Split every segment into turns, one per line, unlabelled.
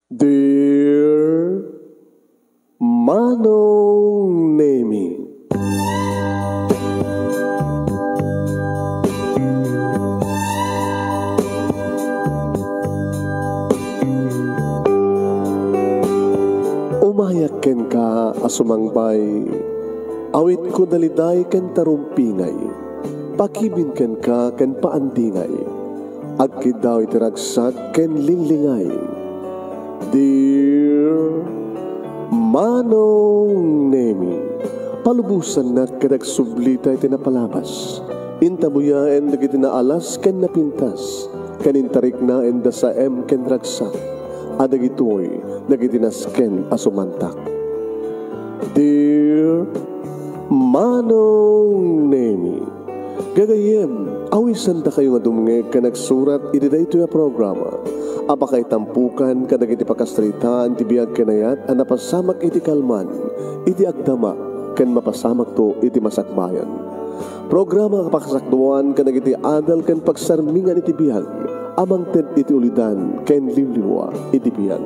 Dear Manong Nemi, umayak ken ka asumangbay, awit ko daliday ken tarumpingay, pakibin ken ka ken paandingay, agkid daw itiragsak ken linglingay. Dear Manong Nemi, palubusan na kadagsublita iti napalabas, intabuyaen dagiti naalas ken napintas, kanintarik na enda sa ken ragsak, adagitoy dagiti nasken asumantak. Dear Manong Nemi, gagayem, awisan da kayo nga dumngeg ka nagsurat iti daytoy a programa. Apakay tampukan kadagiti pakastritaan ti biag kenayat a napasamak iti kalman, iti agdama ken mapasamak to iti masakbayan. Programa kapakasakduan kadagiti adal ken pagsarmingan iti biag, amang ted iti ulidan ken liwliwa iti biag.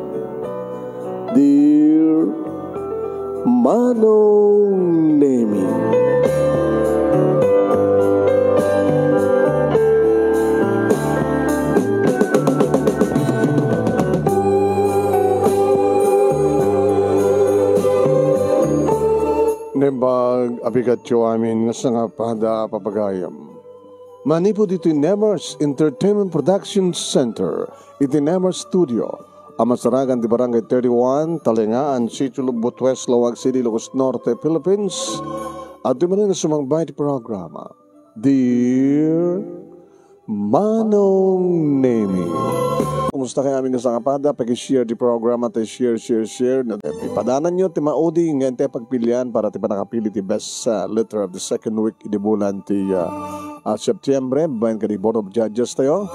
Dear Manong Nemi, nembag abigatyo amin nga nga pada papagayam. Manipo dito Nemers Entertainment Production Center, iti Nemers Studio, amasaragan di Barangay 31, Talingaan, Sitio Lubot West, Lawag City, Ilocos Norte, Philippines. At di man na sumangbay di programa, Dear Manong Nemi. Kumusta kayo aming nga kapada? Pag-share di programa, tayo share. Ipadanan nyo, ti maudi, ngayon tayo pagpilian para ti panakapili ti best letter of the second week di bulan ti September. Bayan ka di Board of Judges tayo.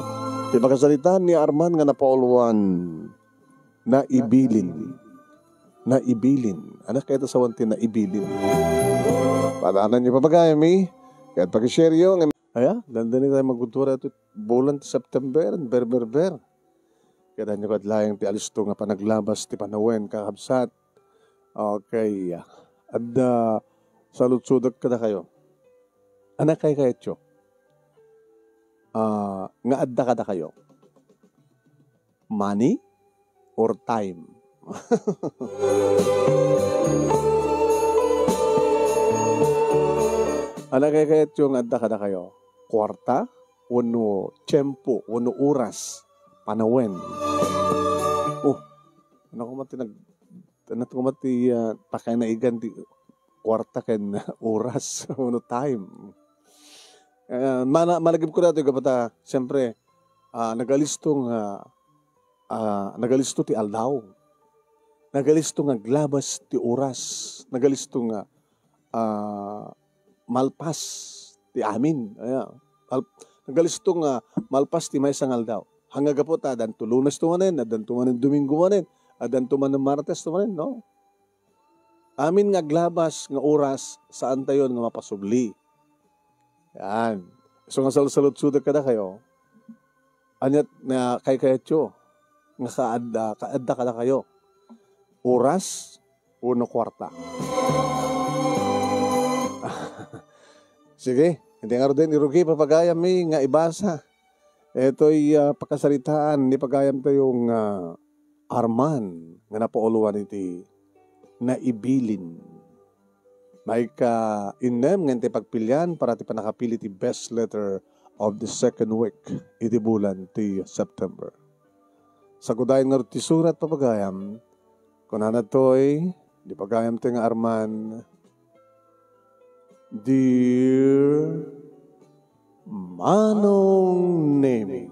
Ti makasalitan ni Arman nga napauluan na ibilin. Na ibilin. Anak kayo sa wanti na ibilin. Padanan nyo papagayami. Kaya pag-share nyo. Dandanin tayo magkultura ito bulan ti September. Ber. Kaya nyo kadlayang ti alisto nga panaglabas ti panawen kakabsat. Okay. At salutsudak ka na kayo. Anak kayo kayo. Nga adda ka na kayo. Money or time? Anak kayo kayo nga adda ka na kayo. Kwarta, uno tiyempo, uno oras, panawen. Ano ko mati pakay na igan di kwarta ken oras, uno time. Malagip ko nato kapata, siyempre, nagalisto ti aldaw. Nagalisto nga glabas ti oras. Nagalisto nga malpas ti amin. Nagalisto nga malpas ti may sangal daw. Hanggang po adan to Lunes tumanen, adan tumanen Domingo manen, adan tumanen Martes tumanen, no? Amin nga glabas nga oras saan tayo nga mapasubli. Yan. So nga salut-suda ka na kayo, anyat na kay-kayatyo, nga kaadda ka na kayo. Oras, uno kwarta. Sige, hindi nga rin irugi papagayam nga ibasa. Ito'y pakasalitaan ni pagayam tayong Arman nga napauluan iti naibilin. May ka-inem nga iti pagpilian para ti panakapili ti best letter of the second week iti bulan ti September. Sagudayin nga ti surat papagayam, kunana to'y di pagayam tayo nga Arman, Dear Manong Nemi,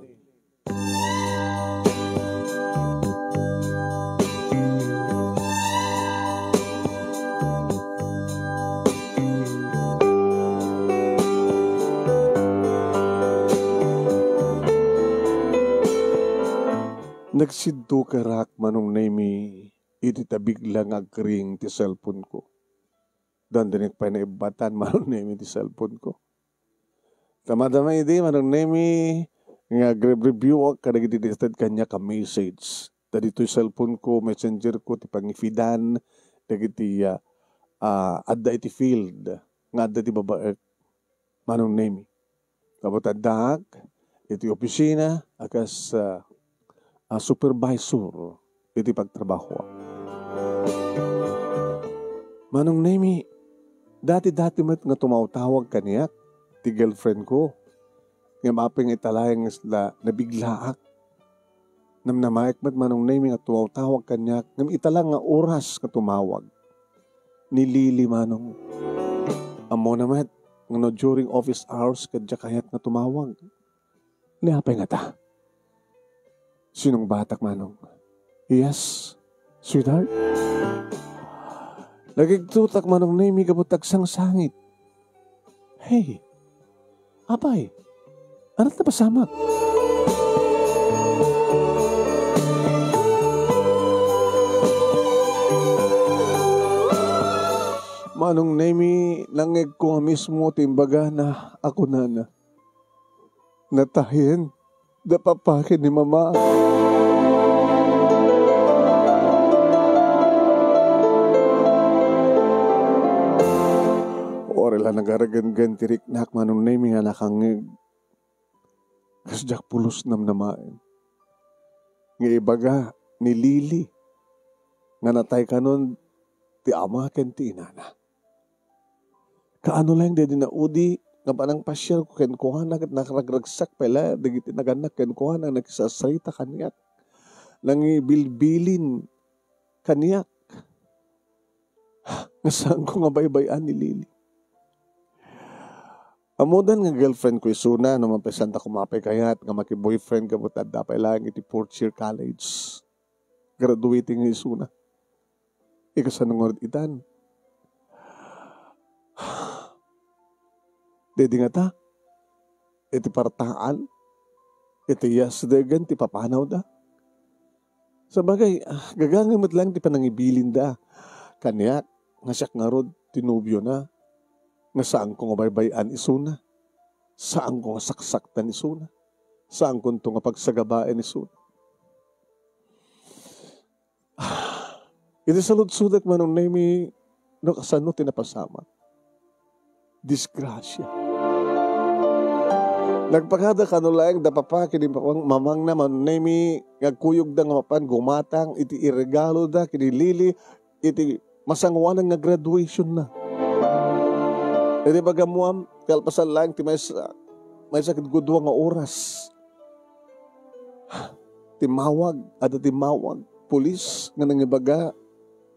nagsiddo karak Manong Nemi, iti tabig lang agring ti cellphone ko. Dandanik pa na ibatan Manong Nemi ti cellphone ko. Tama-tama iti Manong Nemi, nga review kadagiti digited kanya ka message. Dito yung cellphone ko, messenger ko, ti pangifidan, dagiti adda iti field, nga adda ti babae, manong name. Kapot addaak, iti opisina, akas supervisor, iti pagtrabaho. Manong name, dati-dati mat nga tumawtawag kaniyak, ti girlfriend ko, nga maping italayang isla, nabiglaak, namnamayak mat manong name nga tumawtawag kanyak, ngam italang nga oras nga tumawag. Nilili manong. Amo naman, nga during office hours, kadya kayat nga tumawag. Liapay nga ta. Sinong batak manong? Yes, sweetheart. Nagigtutak manong name, kabutag sang sangit. Hey, apay, anat na pasamak? Manong nemi, langig ko mismo timbaga na ako na natahin, napapakin ni mama. Orela nagaragan-gan tiriknak manong nemi nga nakangig. Kasjak pulos nam namain. Nga ibaga ni Lili, nga natay kanon ti ama ken ti inana. Kaano lang di naudi, nga panang pasyal ko ken kuhanak at nakaragragsak pala, dagiti naganak ken kuhanak nagsasarita kaniyak. Nangibilbilin kaniyak. Nga saan ko nga baybayan ni Lili. Amudan nga girlfriend ko isuna, no mapesanta kumapay kayat, nga maki-boyfriend ka butad, dapay lang iti fourth year college. Graduating nga isuna. Ikasanong itan. Dedi nga ta, iti partaan, iti yasdagan, ti papanaw da. Sabagay, gagangamot lang ti panangibilin da. Kanyak, nga siyak nga rod, tinubyo na, nga saan ko nga baybayan isuna, saan ko nga saksaktan isuna, saan ko nga pagsagabain isuna. Iti salud-sudak manong nami, no kasano tinapasama. Disgrasya. Nagpakada ka no lang, dapapa, kini mamang naman, nami, ngagkuyog da nga mapan, gumatang, iti iregalo da, kini Lili, iti masangwanan nga graduation na. Iti bagamuam, kalpasan lang, ti may sakit gudwa nga oras. Timawag, ada timawag, pulis, nga nangibaga,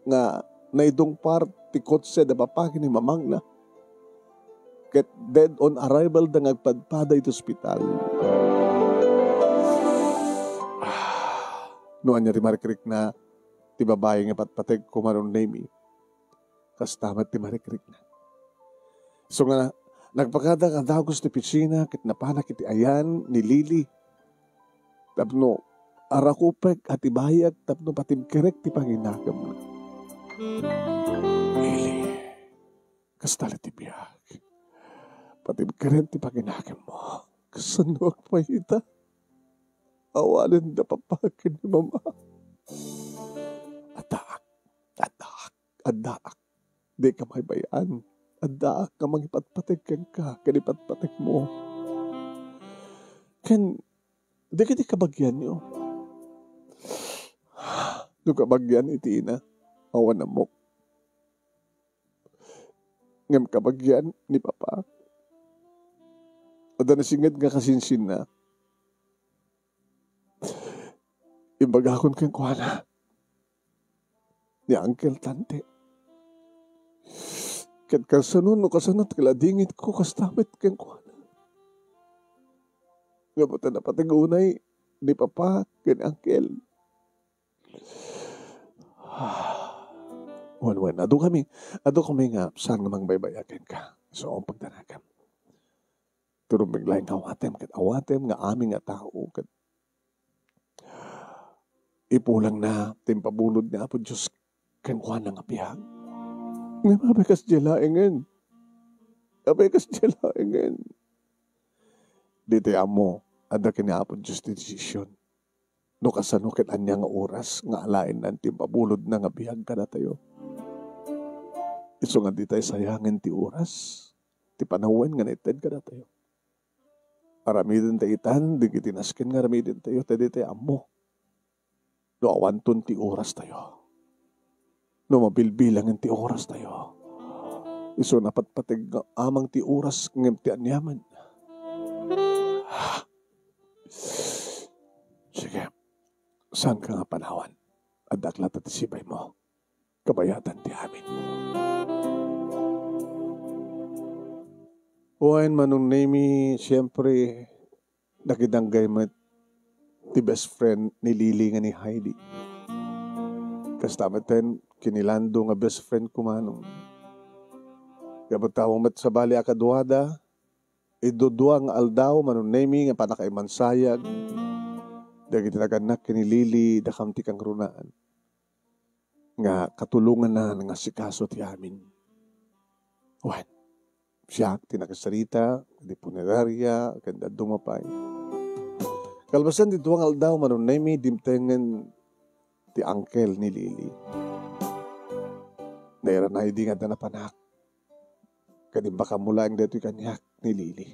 nga naidong part, ti kotse, dapapa, kini mamang na. Ket dead on arrival da ngagpadpada iti ospital. Noan niya rimarikrik na ti babae nga patpateg kumaron name. Kastamat ti marikrik na. So nga nagpakada ka dagos ti pisina ket napanak iti ayan ni Lili. Tapno arakupek at ibayag tapno patimkerek ti panginagam na. Lili, kastala ti biyag. Pati karen ti paginagam mo. Kasanuak pa ita. Awalan na papakin ni mama. Adak. Di ka may bayan. Adak ka mangipatpatig ka. Kanipatpatig mo. Di ka di kabagyan nyo. Do kabagyan iti ina. Awan na mo. Ngam kabagyan ni papa. Ada nasingad nga kasinsin na. Imbagakon kang kuhana. Ni Uncle Tante. Kat kasanon no kasanat kaladingit ko kastamit kang kuhana. Nga po na patigunay ni Papa kan Uncle. Wan, ado kami nga saan namang baybayakin ka. So, ang pagtanagam. Turong biglaing awatem nga aming nga tao kat ipulang na timpabunod nga po Diyos kan kuhan nga pihag. Nga mabay kas jelaengen. Dito amo ada kini po Diyos decision. No kasano ket anya nga oras nga alain nanti mabulod na nga bihag ka na tayo. Isu nga di tayo sayangin ti oras. Ti panahon nga naited ka na tayo. Aramidin tayo itan, di kitinaskin nga aramidin tayo, tadi tayo amo. No awanton ti oras tayo. No mabilbilangin ti oras tayo. Isu napatpatig nga amang ti oras ngem ti anyaman. Sige, saan ka nga panawan? At daklat at isipay mo, kabayatan ti amin. Uwain manong name, siyempre, nakidanggay mo ti best friend ni Lily nga ni Heidi. Kastamatan, kinilando nga best friend ko manong. Kapag mat sa bali akaduada, idudua nga aldaw manong name nga panakaimansayag. Dagi tinaganak kini Lily, dakamti kang runaan. Nga katulungan na nga sikaso ti amin. Uwain. Siya, tinakasarita, di punerarya, kanda dumapay. Kalbasan di tuwang aldaw, manunay mi dimtengen ti uncle ni Lily. Naira na hindi nga danapanak. Kanimba ka mula ang dito kanyak ni Lily.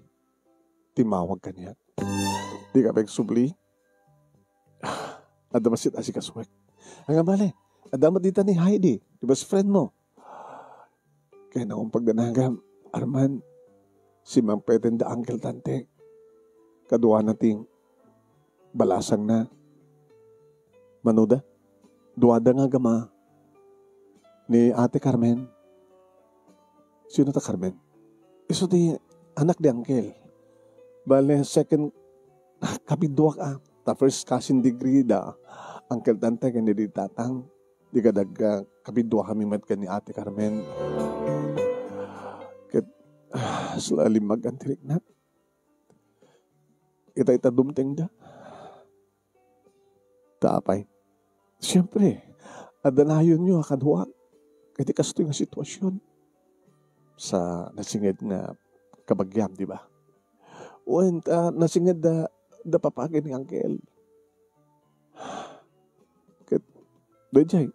Timawag kanyak. Di ka subli. Adamasit asikaswek. Ang bale, adamat dita ni Heidi, di best friend mo. Kaya na kong pagdanagam, Arman, si Mang Peten da Uncle Tante, kaduwa nating balasang na. Manuda, duwada nga gama ni Ate Carmen. Sino ta Carmen? Iso di anak di Uncle. Bale, second, kapidwa ka. Ta first cousin degree da Uncle Tante kanya di tatang. Di kadag kapidwa kami mat ka ni Ate Carmen. Selalim magantirik na. Ita dumteng da. Tapay. Siyempre, adanayon nyo akadwa. Kaya kasto yung sitwasyon sa nasingid na kabagyam, di ba? O nasingid da papagin ni Uncle. Kaya, dajay.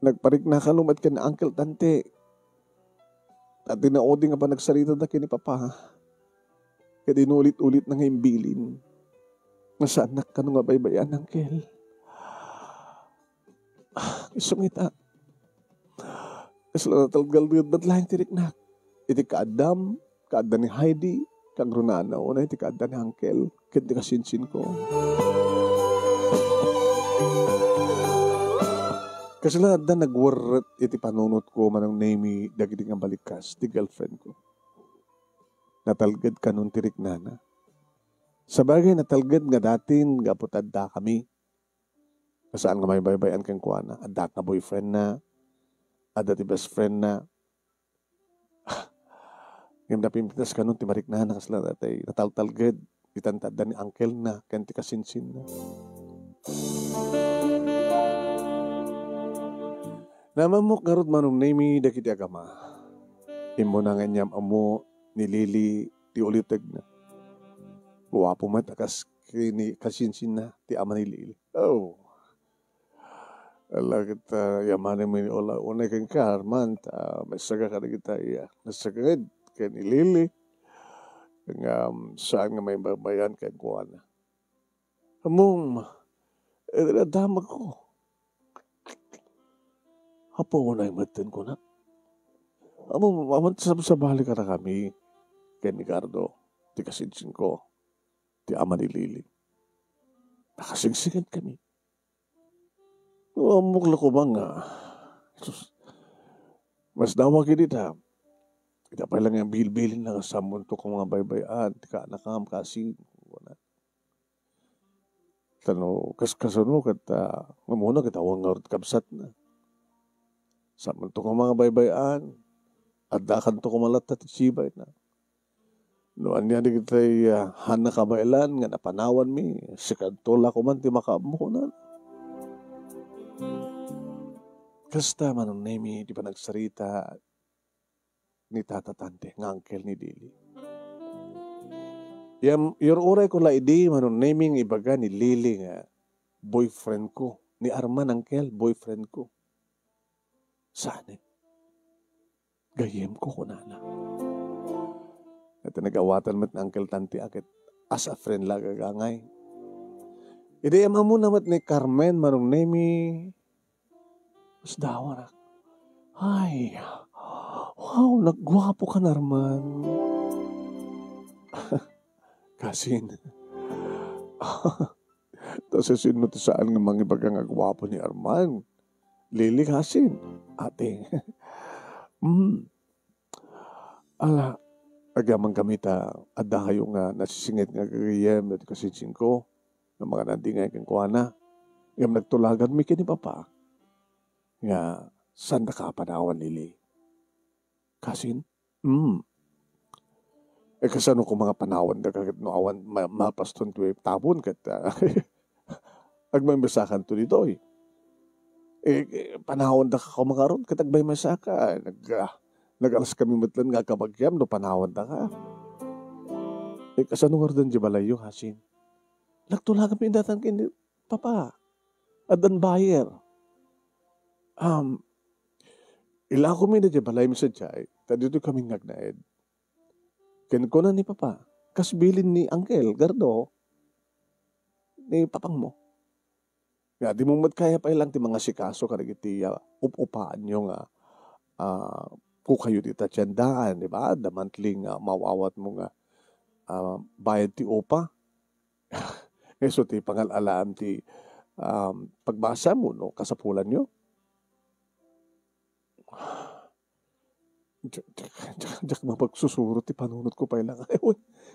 Nagparik na kalumat ka ni Uncle Tante. At dinaodi nga pa nagsarita na kini Papa. Kaya dinulit-ulit na nga imbilin. Nga anak ka nung nga baybayan, Uncle. Isungita. Isla na talgal dat lang tirik na. Iti ka-Adam, ka-Ada ni Heidi, kang runana. Una iti ka-Ada ni Uncle. Kaya di kasinsin ko. Kasi lahat na nagwarat iti panunot ko manang name dagiti nga balikas, di girlfriend ko. Natalgad ka nun tirik nana. Sabagay natalgad nga datin, nga putad da kami. Kasaan nga may baybayan kang kuwana. Ada nga boyfriend na, ada ti best friend na. Ngayon napimpitas ka nun, timarik nana kasi lahat ay nataltalgad. Itantada ni Uncle na, kanti kasinsin na. Namamok garot manong name dakiti agama. Imo na nga niyam amo ni Lily ti uliteg na. Guwapo mat akas kini kasinsin na ti ama ni Lily. Oh. Ala kita yamanin mo ni Ola. Unay kang Carman ta masaga ka na kita iya. Nasagad kay ni Lily. Nga saan nga may babayan kay kuwana. Among damag ko. Apo ko na imatin ko na. Amang sa bali ka na kami. Kay ni Cardo. Ti kasinsin ko. Ti ama ni Lily. Nakasigsigan kami. Mukla ko bang mas dawag kita. Kita pa lang yung bilbilin na kasamon to kung mga baybayan. Ti ka nakam kasi. Tano, kasano kata, mamuna kita wang nga kabsat na. Saman to kung mga baybayan, at dakan to kumalat at sibay na. Noan niya di kita'y hana kabailan, nga napanawan mi, sikadtola ko man, ti makaammo na. Kasta manong nemi, di pa nagsarita ni Tata Tante, ng uncle ni Lily. Your uray ko la idi manon naming ibaga ni Lily nga boyfriend ko. Ni Arman Angkel, boyfriend ko. Saan eh? Gayem ko kunana. At nag-awatan mat ng Uncle Tanti akit as a friend lagagangay. Ide mo namat ni Carmen manong nemi mas dawa na. Ay, wow, nagwapo ka na Arman. Kasin. Tapos sinunod saan nga mga ibagang agwapo ni Arman. Lili kasin. Ate. Ala, agamang kami ada kayo nga nasisingit nga kagayem at kasitsin ko ng mga nandingay kang kuwana. Ngam nagtulagan mi kini papa. Nga, saan na ka panawan Lili? Kasin? Kasano ko mga panawan na kakit no awan mapaston to tabon kat agmambasakan to dito eh. Panahon da ka kumakaroon katagbay masaka. Nag-alas kami matlan nga kabagyam no panahon da ka. Kasano nga rin di balayo hasin. Nagtulagan pindatang kini papa. Adan bayer. Ila ko mi na di balay mi sa jay. Tadito kami ngagnaed. Ko na ni papa. Kasbilin ni Uncle Gardo. Ni papang mo. Nga, di mo kaya pa ilang ti mga sikaso karagiti upupaan nyo nga kung kayo di tatyandaan, di ba? The monthly nga mawawat mo nga bayad ti upa. So ti pangalalaan ti pagbasa mo, no? Kasapulan nyo. Diyak mapagsusurot ti panunod ko pa ilang.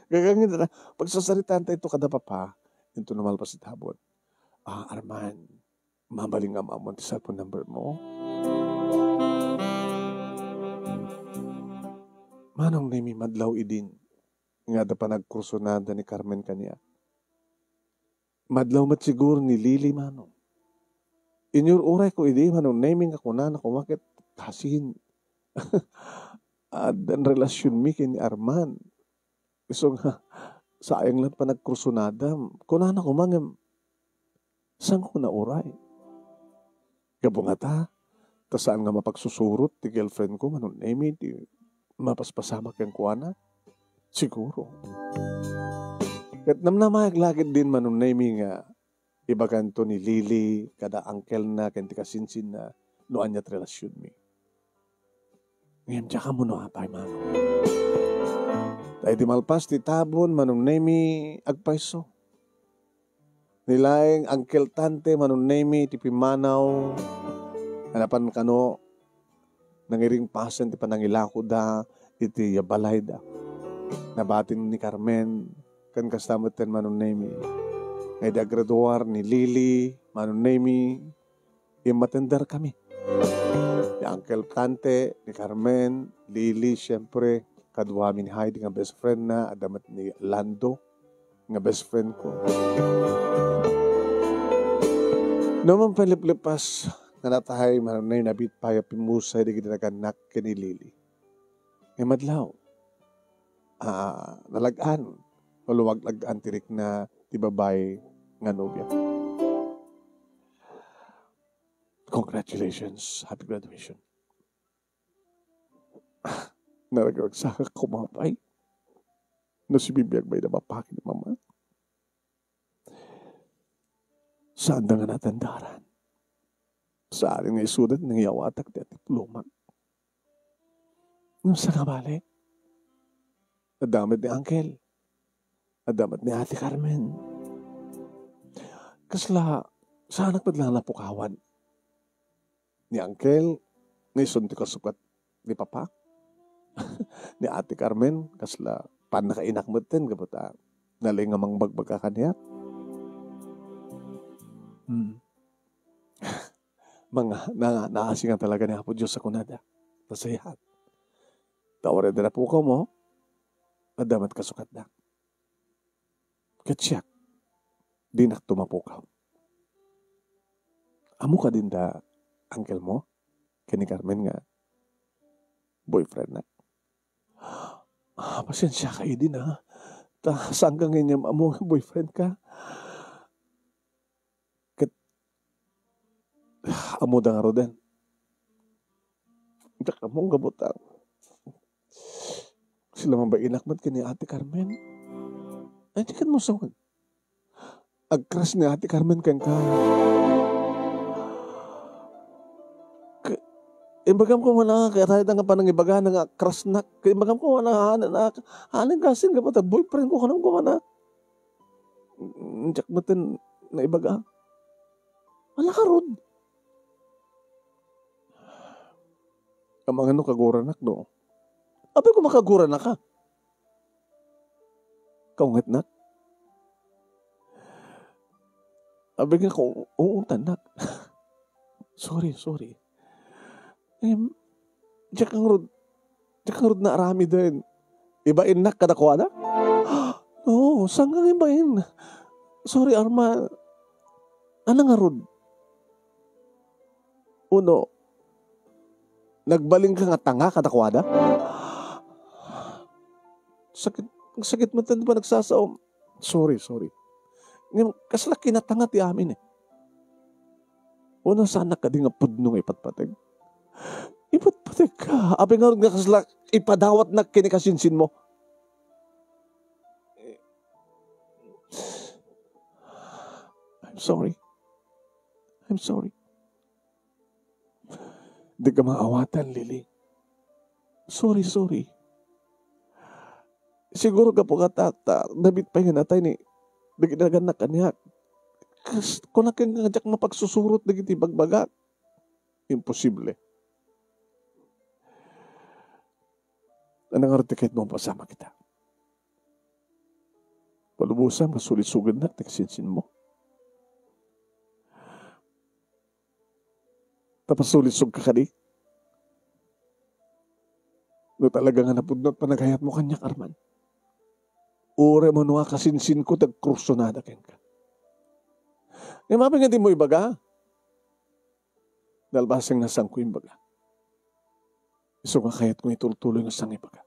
Gagangin na. Pagsasalitan tayo ito kada papa, ito naman pa si tabon. Arman, mabaling nga mamon ti cellphone number mo. Manong nimi madlaw idin. Nga da pa nagkursunada ni Carmen kanya. Madlaw mat siguro ni Lily manong. Inyur uray ko idi manong naming ako na kumakit kasin. Dan relasyon mi kini Arman. So nga, sayang lang pa nagkursunada. Kunana ko mangam, saan ko na uray? Gabungata, ta saan nga mapagsusurot ti girlfriend ko, manong name ti mapaspasamak yung kuwana? Siguro. At namnamayag lagid din manong name nga, iba kanto ni Lily, kada uncle na, kanti kasinsin na, noan niya't relasyon mi. Ngayon, tsaka mo no apay, manong. Dahil di malpas, ti tabon, manong nemi, agpaiso. Nilaing, Uncle Tante, manong nemi, ti pimanaw, hanapan kano, nangiring pasen, ti panangilako da, iti yabalay da. Nabatin ni Carmen, kan kastamatan manong nemi. Ngay da graduar ni Lily, manong nemi, imatendar kami. Ni Uncle Tante, ni Carmen, Lily, siyempre, kadwa ni Heidi nga best friend na, adamat ni Lando, nga best friend ko. Naman paliplipas, nga natahay, manay nabit paya pimusay, di ginaganak kini Lily. Ngay madlaw, nalagaan, maluwag-lagaan tirik na tibabay nga nobya. Congratulations. Happy graduation. Naragagsak kumapay. No si bibiyag may napapakin ni mama. Saan na nga natandaran? Saan nga isudat ng yawatak di at lumag. Nung sa kabali, nadamit ni Uncle. Nadamit ni Ate Carmen. Kasla, saan nagpadlang napukawan? Ni Uncle, ngayon ti kasukat ni Papa, ni Ate Carmen, kasla pan nakainak mo din, kabuta, naling nga mang bagbag ka niya. Mga naasingan talaga ni Apo Diyos sa kunada. Nasayahan. Tawari na po ko mo, nadamat kasukat na. Katsyak, di naktumapukaw. Amo ka din da, Uncle mo, kani Carmen nga, boyfriend na. Pasensya kayo din ha. Saan ka ngayon amo boyfriend ka? Kat amo da nga ro din. Dak among gabutan. Sila man ba inakmat ka ni Ate Carmen? Ay, di ka mo sawag. Agkras ni Ate Carmen kang ka. Imbagam ko man kaya tayo nga pa nang ibaga nga crush na. Imbagam ko man hanan kasin ka pa boyfriend ko kanang ko man Jack matin na ibaga. Wala ka rod. Ang mga kaguranak no. Abi ko makagura na ka. Kaungat nak. Abi nga ko uuntan nak. Sorry. Jack ang rod na arami din. Ibain nak kada ko na? Oo, saan kang ibain? Sorry, Arma. Ano nga rod? Uno, nagbaling ka nga tanga kada ko na? Sakit mo tayo ba nagsasaom? Sorry. Kasla kinatanga ti amin eh. Uno, sana ka di nga pudnong ipatpatag. Ipatpatag ka. Abi nga kasla ipadawat na kinikasinsin mo. I'm sorry. Di ka maawatan, Lily. Sorry. Siguro ka po katata, David pa yun natay ni, dagdagan na kanya. Kung nakin nga jak mapagsusurot na giti bagbagat, imposible. Anong artikit mo pasama kita? Palubusan, masulit-sugad na, teksinsin mo. Tapos sulit-sug ka di. No talaga nga napudnot pa naghayat mo kanya, Arman. Ure mo nga kasinsin ko, tagkrusonada ken ka. Ngayon mapin nga di mo ibaga. Dalbasang nasang ko imbaga. Iso nga kayat kong itultuloy ng sang ibaga.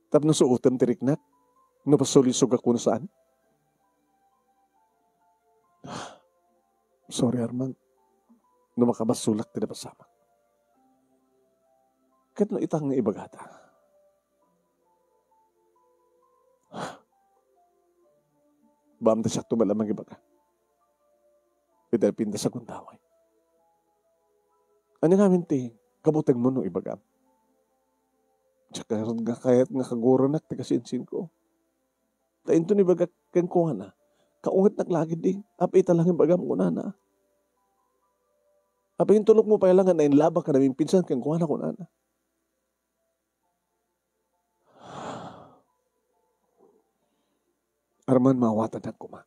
Tapos nasuutan tiriknat. Napasulisog ako na saan? Sorry, Arman. No makabasulak ti napasama. Kat no itang ibagata. Baam ta siya tumalamang ibaga. Pidal pinta sa kuntaway. Ano namin ti, kabutag mo no ibaga. Tsaka nga kayat nga kaguro na ti kasinsin ko. Tain to ni baga ken ko na. Kaungat naglagid di. Api ita lang yung bagam ko na. Api yung tulog mo pa lang na inlabang ka namin pinsan ken ko na. Arman, mawatan na kuma.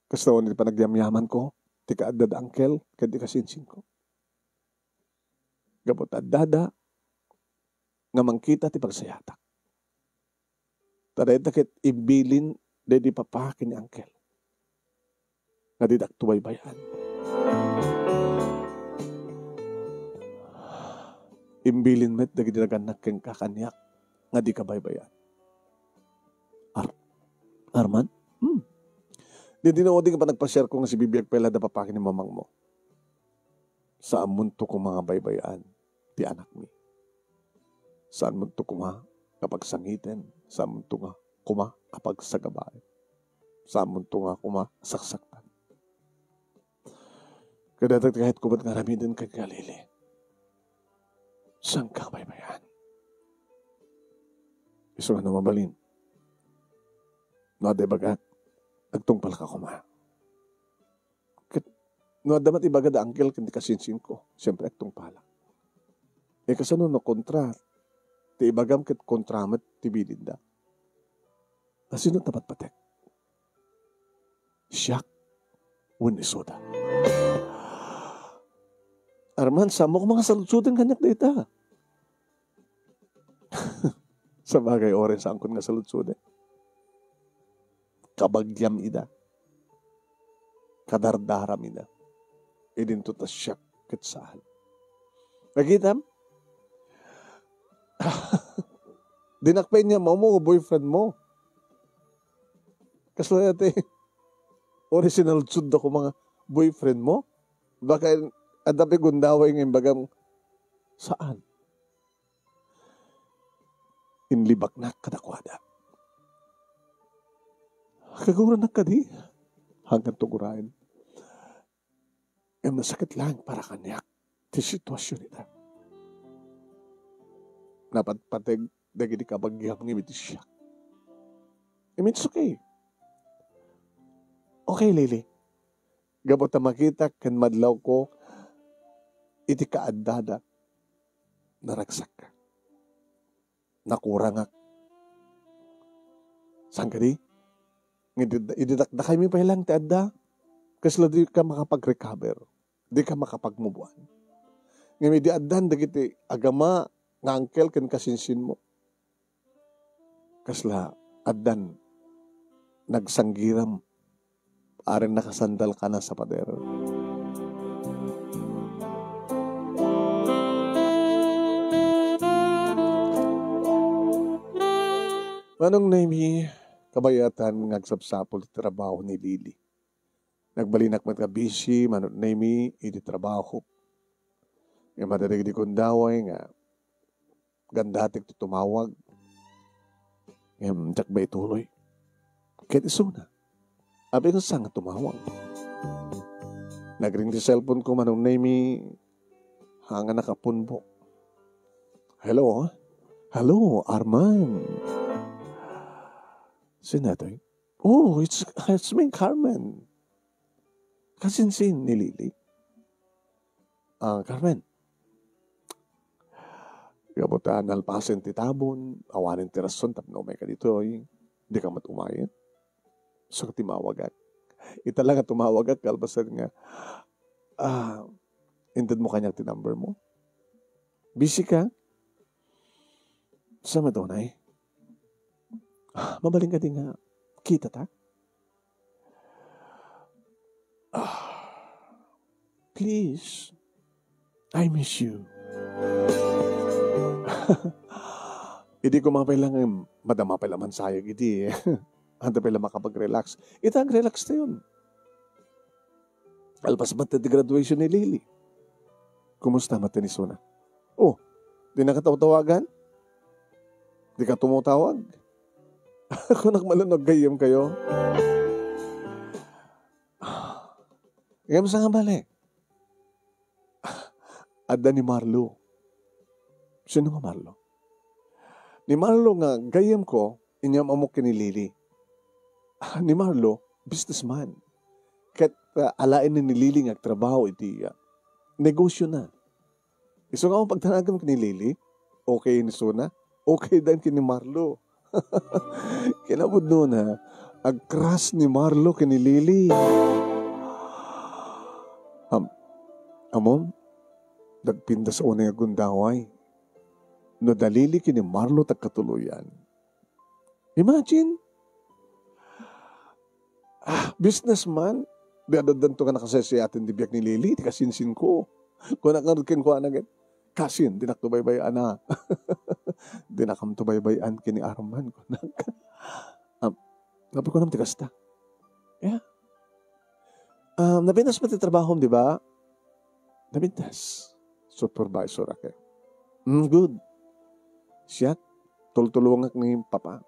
Kastawan ni panagyamyaman ko, ti kaadad angkel, kadi kasinsin ko. Gabot adada, nga mangkita ti pagsayatak. Taday takit ibilin, dedi papakin ni angkel. Nga didak tubaybayan. Imbilin met, dagi dinaganak keng kakanyak, nga di kabaybayan. Arman? Di dinooding pa nagpa-share ko nga si Bibiyag Pela da papakin ni mamang mo. Saan munto ko mga baybayan ti anak mi. Saan munto ko nga kapag sangitin. Saan munto nga kuma kapag sagabay. Saan munto nga kuma saksaktan. Kadatat kahit kubat nga ramitin kay Galili. Saan ka baybayan? Iso nga namabalin. No, de baga, agtungpal ka kuma. No, damat ibaga da angkel kandi kasinsin ko. Siyempre, agtungpala. Kasano no kontra, ti ibagam kit kontramat ti bilinda. Sino tapat patek? Siyak, winisoda. Arman, samo ko mga salutsudan kanyak na ita. Sa bagay oren sa angkon nga salutsudan. Kabagyam ida. Kadardaram ida. Idin to ta siyak kitsahal. Nakita? Dinakpay niya mo boyfriend mo. Kaso ate, original tsud ako mga boyfriend mo. Baka adapi gundaway ng bagang saan? Inlibak na kadakwada. Kagura na kadi. Hanggang tugurain. Yung nasakit lang para kanyak. Ti sitwasyon ita. Napatpateg dagi di kabagyam ng imiti siya. I mean, it's okay. Okay, Lily. Gabot na makita kan madlaw ko iti kaadada naragsak ka. Nakurangak. Saan ka di? Ididakda kami pa ilang ti adda. Kasi di ka makapag-recover. Di ka makapagmubuan. Ngayon di addan dagiti agama nga angkel ken kasinsin mo. Kasla addan nagsanggiram arin nakasandal ka na sa pader. Manong naimi kabayatan ngagsapsapol iti trabaho ni Lily. Nagbalinak mat ka busy, manong naimi iti trabaho. Yung madadig di kundaway nga gandatik ti tumawag. Yung jak ba ituloy? Kahit iso na. Abi ko saan nga tumawag. Nagring di cellphone ko manong naimi hanga nakapunbo. Hello? Hello, Arman. Sinatoy? Oh, it's me, Carmen. Kasinsin ni Lily. Carmen. Gabutan alpasin ti tabon, awanin ti rason, tapno may ka dito, hindi ka matumayin. So, timawag ak. Italaga tumawag ak, kalbasan nga, intad mo kanyang tinumber mo. Busy ka? Sama doon ay. Mabaling ka din nga, kita ta? Please, I miss you. Hindi ko mapailang madama pala man sayag iti. Handa pala makapag-relax. Itang relax na yun. Alpas ba't di graduation ni Lily? Kumusta matinisuna? Oh, di nakatawagan? Di ka tumutawag? Kung nakmalunog gayam kayo. Ngayon sa nga balik. Adda ni Marlo. Sino nga Marlo? Ni Marlo nga, gayam ko, inyam amok ni Lily. Ni Marlo, businessman. Kat alain ni Lily nga trabaho iti negosyo na. Iso nga mo pagtanagam ni Lily, okay ni Suna, okay din kini Marlo. Kinabud no na, agkras ni Marlo kini Lily. Amom, dagpinda sa unay agundaway. No dalili kini Marlo tagkatuluyan. Imagine, businessman, biadadan to ka nakasesi atin di biyak ni Lily, di kasinsin ko. Kung nakarudkin ko anagin, kasin, dinaktubaybay-an na. Dinakamtubaybay-an kini Arman. Nabi ko naman tikasta. Yeah. Nabintas pati trabaho, di ba? Nabintas. Supervisor ako. Good. Siya, tultulungak ni Papa.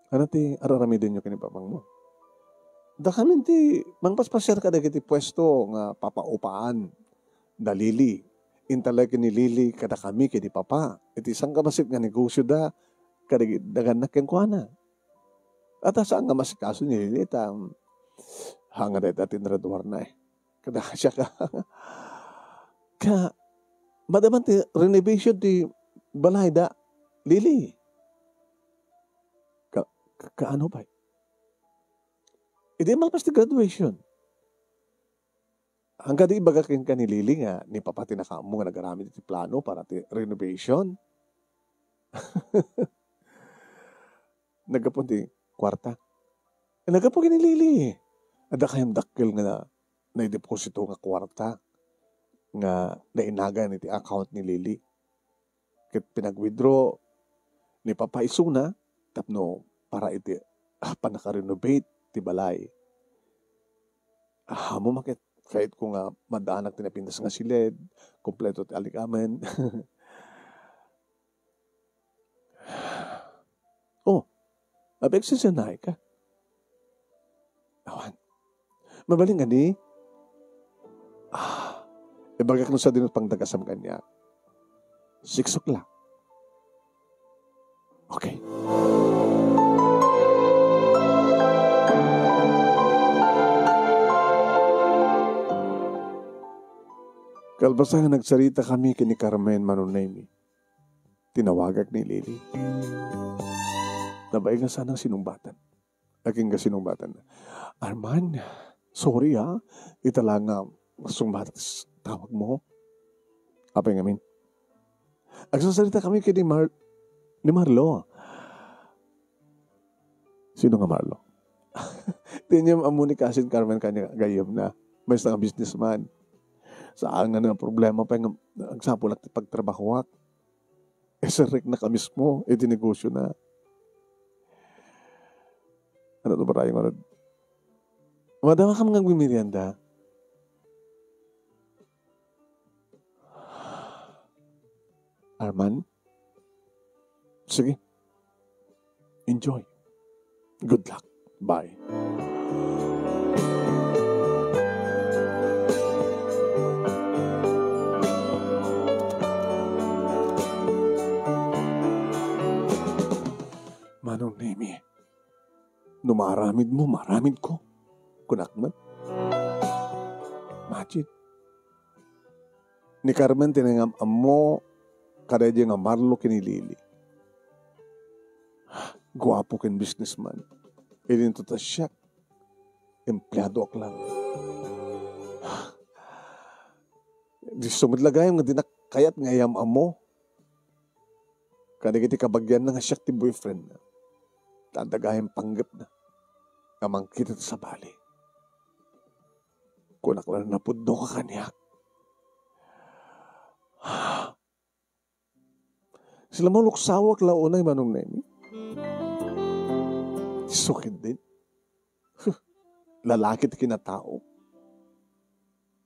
Ano ti, araramidin nyo kini Papang mo? Da kami ti, mangpaspasyar ka dagiti pwesto nga papaupaan. Dalili. Intalay kini Lily, kada kami kini Papa. Iti isang kamasit nga negosyo da, kadaganak yung kuana. At saan nga masikaso ni Lily, hanga da tinraduar na eh. Kada siya ka, madaman ti renovation ti balay da, Lily. Kaano ba? Hindi malpas ti graduation. Hanggang di ibagakin ka ni Lily nga, ni Papa tinakamo nga nagaramit ti plano para ti renovation. Nagapon ti kwarta. Nagapon ni Lily. Ada kayang dakil nga na deposito nga kwarta nga nainaga ni ti account ni Lily. Kit pinag-withdraw ni Papa Isuna, tapno para iti panaka-renovate ti balay. Mo makit kahit ko nga madaanak tinapindas nga silid, kompleto ti alikamen. Oh, abeg sisanay ka. Awan. Mabaling ani. Ibagak no sa dinot pang dagasam kanya. 6 o'clock. Okay. Kalbasa nga nagsarita kami kini Carmen Manunemi. Tinawagak ni Lily. Nabay nga sanang sinumbatan. Aking nga sinumbatan. Arman, sorry ha. Itala nga sumbatat tawag mo. Apa yung amin? Agsasalita kami kini ni Marlo. Sino nga Marlo? Di niya amunikasin Carmen kanya gayam na. May isang businessman. Saan nga na problema pa yung agsapulak ti pagtrabahowak. Rick na kamis mo, negosyo na. Ano to ba tayong ano? Madama ka mga merienda. Arman? Sige. Enjoy. Good luck. Bye. Manong Nemi, numaramid mo, maramid ko. Kunakman. Imagine. Ni Carmen tinangam mo kada di nga Marlo kinilili. Guwapo kin businessman. Ilin to ta siya. Empleyado ak lang. Di sumidlagay nga dinakayat nga yam amo. Kada kiti kabagyan na nga siya ti boyfriend na. Tandagahin panggap na. Kamang kita sa bali. Kunak lang napudno ka kanyak. Sila mo luksawak launay Manong Nemi. Sukid din. Lalaki ti kinatao.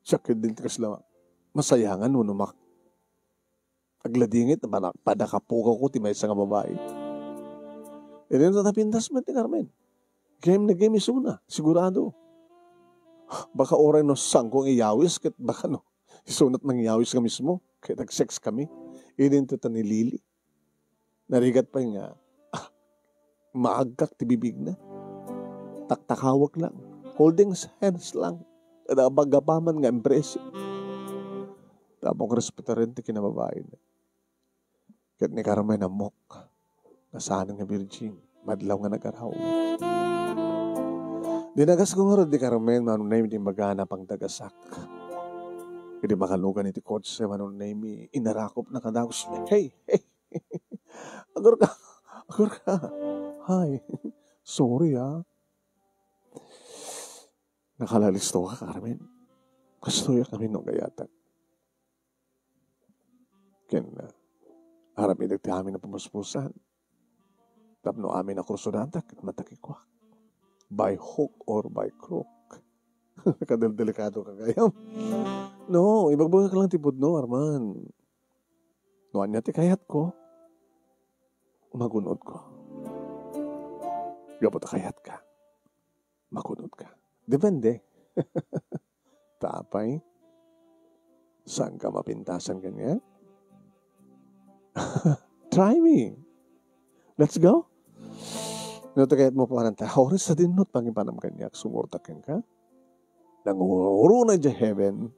Sakid din ti kasla masayangan no numak. Agladingit na padakapuka ko ti may isang babae. E rin tatapintas mo ti Carmen. Game na game isuna. Sigurado. Baka oray no sangkong iyawis kat baka no isunat mang iyawis ka mismo. Kaya nag-sex kami. E rin ta ni Lily. Narigat pa nga maagkak ti bibig na. Taktakawak lang. Holding hands lang. At abagapaman nga embrace. Tapos respetar rin ti kinababae na. Kaya ni Carmen amok. Nasanang nga virgin. Madlaw nga nagaraw. Dinagas ko nga rin di Carmen. Manong Nemi di maghanap ang dagasak. Hindi makalugan iti kotse. Manong Nemi inarakop na kadagos. Hey! Agur ka. Hi. Sorry Nakalalisto ka, Carmen. Kastoya kami nung gayatan. Ken, harap idagti amin na pumuspusan. Tapno amin na kursudantak at matakikwa. By hook or by crook. Kadal-delikado ka kayam. No, ibagbaga ka lang tipod no, Arman. Noan niya ti kayat ko. Magunod ko. Gabot kayat ka. Magunod ka. Depende. Tapay. Saan ka mapintasan ganyan? Try me. Let's go. Natakayat mo pa ng tahoris sa dinot pangipanam kanyak. Sumurtakin ka. Nanguro na dya heaven.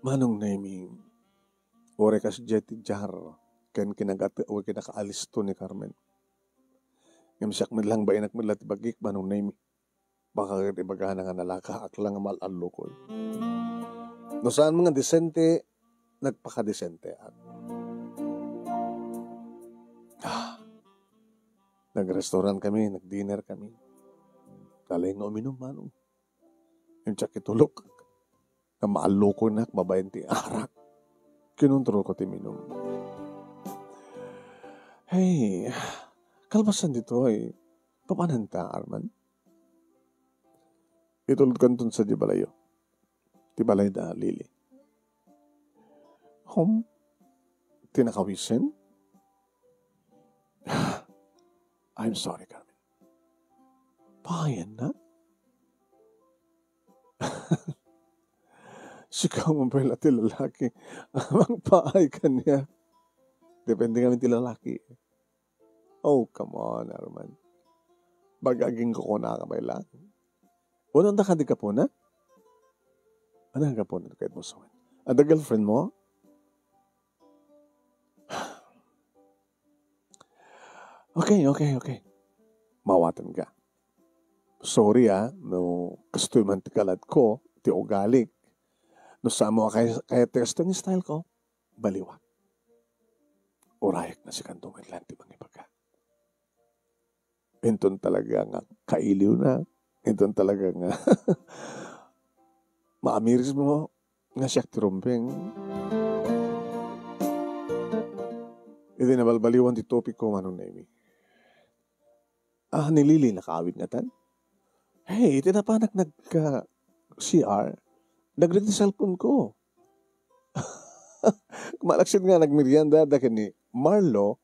Manong Nemi, ore kas jeti jar, ken kinakaalis to ni Carmen. Ngam lang ba inak madlat bagik Manong Nemi. Baka ibagahan nga nalaka aklang malalo ko. No saan mga desente, nagpakadesente at nag-restaurant kami, nag-dinner kami. Talay nga uminom, manong. Yung tsakitulok, na maaloko na, babayan ti arak. Kinuntro ko ti minum. Hey, kalbasan dito ay, papananta, Arman? Itulad kanton sa di balayo. Di balay da, Lili. Home? Tinakawisin? I'm sorry, Carmen. Payan na? Sikaw mo pala ti lalaki. Amang paay ka niya. Depende kami ti lalaki. Oh, come on, Arman. Bagaging ko na kamay lang. Unang da ka di ka po na? Ano ka po na kahit mo sawan? Ang girlfriend mo? Okay. Mawatan ka. Sorry no customer ti kalad ko, ti ugalik. No samo kaya testo ni style ko, baliwag. Urayak na si kantong Atlanti mga ibaga. Inton talaga nga kailiw na. Inton talaga nga maamiris mo nga siya tirumpeng. Iti nabalbaliwan ti topic ko manong naimi. Nilili nakaawit nga tan. Hey, iti na pa nagka-CR. Nagrig ti cellphone ko. Malaksin nga nagmerienda da ni Marlo,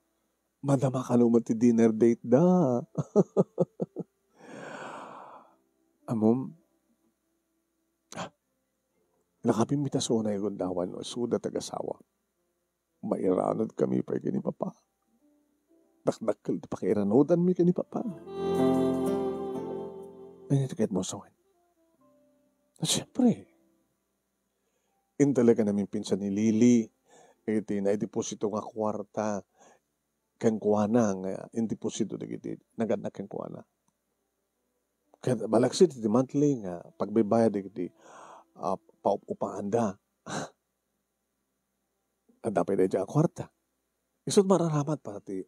madama ka naman ti dinner date da. Amom, nakapimita so na yung dawan o suda tagasawa. Mairanod kami pa ni Papa. Dakdakkel ti pakiiranodan mi ni Papa. Ay, kahit mo sawan. Siyempre, talaga namin pinsan ni Lili, iti na deposito nga kwarta, kang kuwana nga, deposito na giti, naganak kang kuwana. Kaya balaksit iti monthly nga, pagbibayad iti, paupaanda. At dapat na dyan kwarta. Isot mararamat pati,